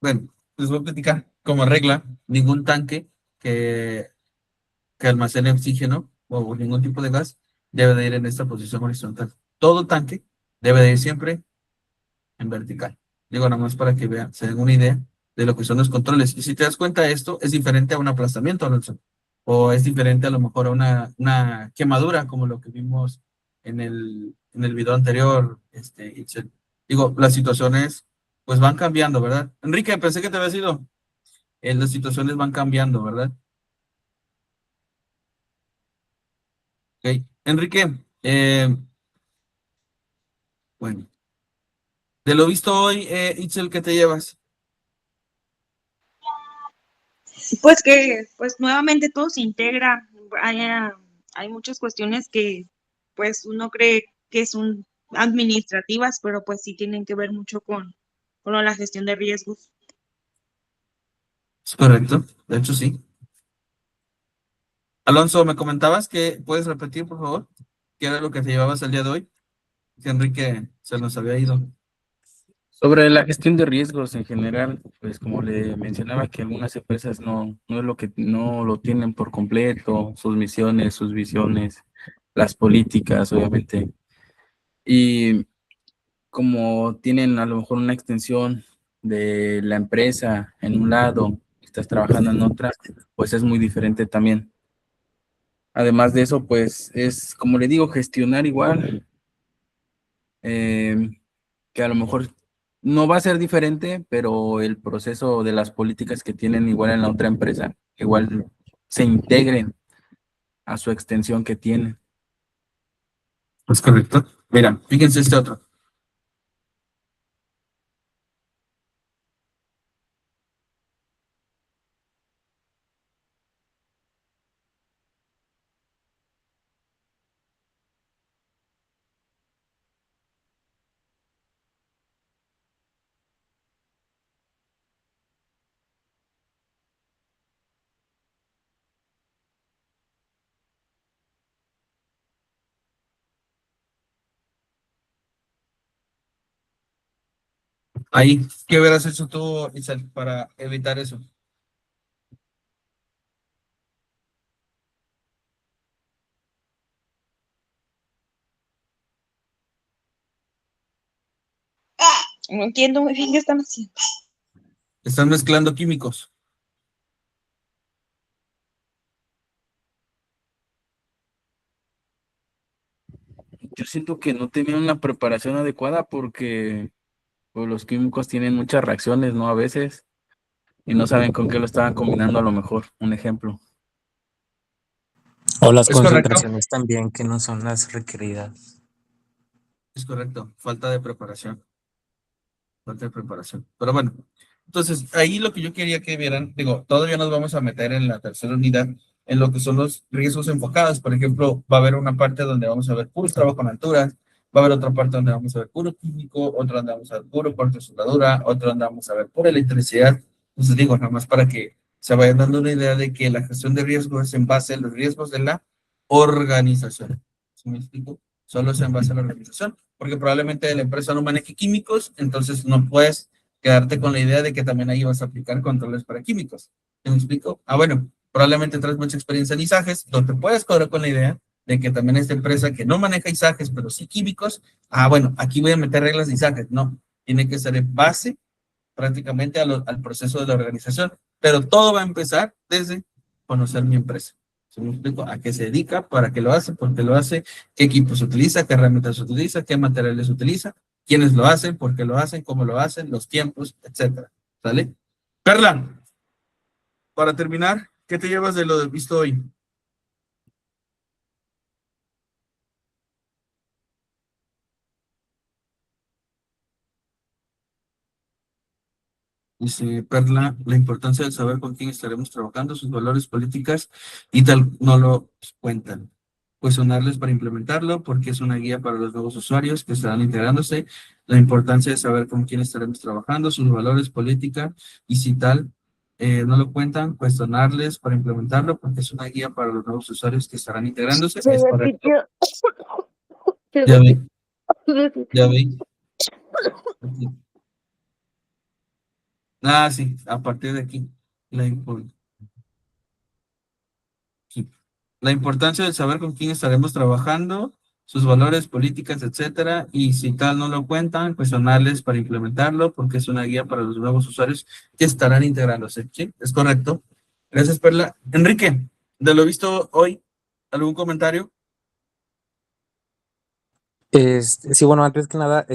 Bueno, les voy a platicar. Como regla, ningún tanque que, que almacene oxígeno o ningún tipo de gas debe de ir en esta posición horizontal. Todo tanque debe de ir siempre en vertical. Digo, nada más para que vean, se den una idea de lo que son los controles. Y si te das cuenta, esto es diferente a un aplastamiento, Alonso, o es diferente a lo mejor a una quemadura, como lo que vimos en el video anterior, Itzel. Digo, las situaciones pues van cambiando, ¿verdad? Enrique, pensé que te había sido. Las situaciones van cambiando, ¿verdad? Ok. Enrique, bueno, de lo visto hoy, Itzel, ¿qué te llevas?
Pues que, pues nuevamente todo se integra. Hay muchas cuestiones que, pues uno cree que son administrativas, pero pues sí tienen que ver mucho con la gestión de riesgos.
Es correcto, de hecho sí. Alonso, me comentabas que puedes repetir, por favor, qué era lo que te llevabas el día de hoy, que Enrique se nos había ido.
Sobre la gestión de riesgos en general, pues como le mencionaba que algunas empresas no es lo que no lo tienen por completo, sus misiones, sus visiones, las políticas, obviamente. Y como tienen a lo mejor una extensión de la empresa en un lado, estás trabajando en otra, pues es muy diferente también. Además de eso, pues es, como le digo, gestionar igual, eh, que a lo mejor no va a ser diferente, pero el proceso de las políticas que tienen igual en la otra empresa, igual se integren a su extensión que tienen.
Es correcto. Mira, fíjense este otro. Ahí, ¿qué hubieras hecho tú, Isel, para evitar eso?
No entiendo muy bien qué están haciendo.
Están mezclando químicos.
Yo siento que no tenían una preparación adecuada porque pues, los químicos tienen muchas reacciones, ¿no? A veces, y no saben con qué lo estaban combinando a lo mejor. Un ejemplo.
O las
¿Es correcto?
concentraciones también que no son las requeridas.
Es correcto. Falta de preparación. Falta de preparación. Pero bueno, entonces ahí lo que yo quería que vieran, digo, todavía nos vamos a meter en la tercera unidad en lo que son los riesgos enfocados. Por ejemplo, va a haber una parte donde vamos a ver puros trabajo con alturas, va a haber otra parte donde vamos a ver puro químico, otra donde vamos a ver puro corte de soldadura, otra donde vamos a ver pura electricidad. Entonces digo, nada más para que se vayan dando una idea de que la gestión de riesgos es en base a los riesgos de la organización. ¿Sí me explico? Solo es en base a la organización, porque probablemente la empresa no maneje químicos, entonces no puedes quedarte con la idea de que también ahí vas a aplicar controles para químicos. ¿Sí me explico? Bueno, probablemente traes mucha experiencia en izajes, donde puedes quedar con la idea de que también esta empresa que no maneja izajes, pero sí químicos, bueno, aquí voy a meter reglas de izajes. No, tiene que ser en base prácticamente al proceso de la organización, pero todo va a empezar desde conocer mi empresa. ¿Se me explico? ¿A qué se dedica? ¿Para qué lo hace? ¿Por qué lo hace? ¿Qué equipos utiliza? ¿Qué herramientas utiliza? ¿Qué materiales utiliza? ¿Quiénes lo hacen? ¿Por qué lo hacen? ¿Cómo lo hacen? Los tiempos, etcétera. ¿Sale? Carla, para terminar, ¿qué te llevas de lo visto hoy? Dice Perla, la importancia de saber con quién estaremos trabajando, sus valores, políticas y tal, no lo cuentan. Cuestionarles para implementarlo, porque es una guía para los nuevos usuarios que estarán integrándose. La importancia de saber con quién estaremos trabajando, sus valores, política y si tal, no lo cuentan, cuestionarles para implementarlo, porque es una guía para los nuevos usuarios que estarán integrándose.
Se
Es correcto.
repitió. Se
Ya ve,
repitió.
ya ve. Aquí. Sí, a partir de aquí. La importancia. La importancia de saber con quién estaremos trabajando, sus valores, políticas, etcétera, y si tal no lo cuentan, cuestionarles para implementarlo, porque es una guía para los nuevos usuarios que estarán integrándose. ¿Sí? Es correcto. Gracias, Perla. Enrique, de lo visto hoy, ¿algún comentario?
Sí, bueno, antes que nada,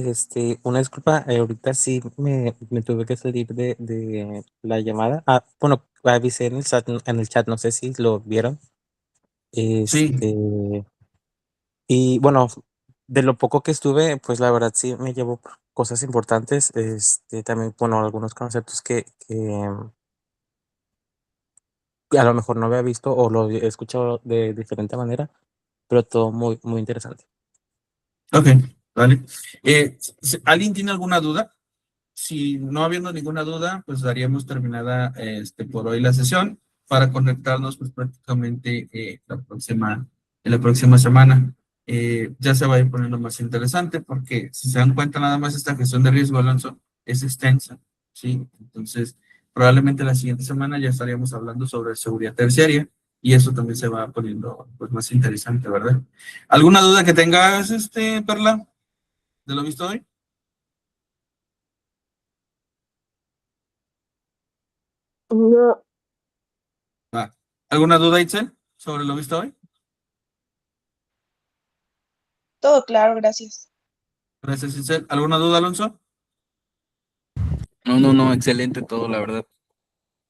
una disculpa, ahorita sí me tuve que salir de la llamada. Bueno, avisé en el chat, no sé si lo vieron.
Sí.
Este, y bueno, de lo poco que estuve, pues la verdad sí me llevo cosas importantes. También, bueno, algunos conceptos que a lo mejor no había visto o lo he escuchado de diferente manera, pero todo muy, muy interesante.
Ok, vale. ¿Alguien tiene alguna duda? Si no habiendo ninguna duda, pues daríamos terminada por hoy la sesión para conectarnos pues prácticamente en la próxima semana. Ya se va a ir poniendo más interesante porque si se dan cuenta nada más esta gestión de riesgo, Alonso, es extensa, ¿sí? Entonces, probablemente la siguiente semana ya estaríamos hablando sobre seguridad terciaria y eso también se va poniendo pues más interesante, ¿verdad? ¿Alguna duda que tengas, Perla, de lo visto hoy?
No,
¿Alguna duda, Itzel, sobre lo visto hoy?
Todo claro, gracias.
Gracias, Itzel. ¿Alguna duda, Alonso?
No, excelente todo, la verdad.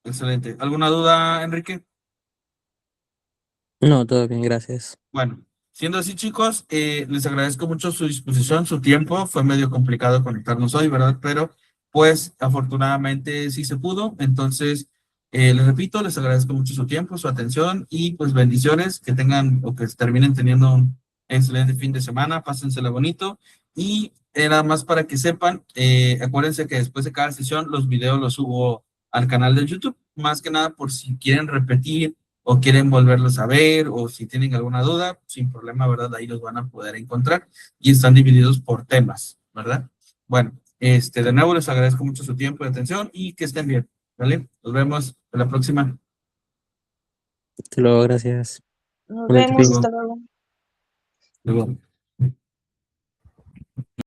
Excelente. ¿Alguna duda, Enrique?
No, todo bien, gracias.
Bueno, siendo así, chicos, les agradezco mucho su disposición, su tiempo. Fue medio complicado conectarnos hoy, ¿verdad? Pero, pues, afortunadamente sí se pudo. Entonces, les repito, les agradezco mucho su tiempo, su atención y, pues, bendiciones. Que tengan o que terminen teniendo un excelente fin de semana. Pásensela bonito. Y nada más para que sepan, acuérdense que después de cada sesión, los videos los subo al canal de YouTube. Más que nada por si quieren repetir o quieren volverlos a ver, o si tienen alguna duda, sin problema, ¿verdad? Ahí los van a poder encontrar y están divididos por temas, ¿verdad? Bueno, De nuevo les agradezco mucho su tiempo y atención y que estén bien, ¿vale? Nos vemos en la próxima.
Hasta luego, gracias.
Nos
Bonito
vemos,
fin.
hasta luego.
Luego.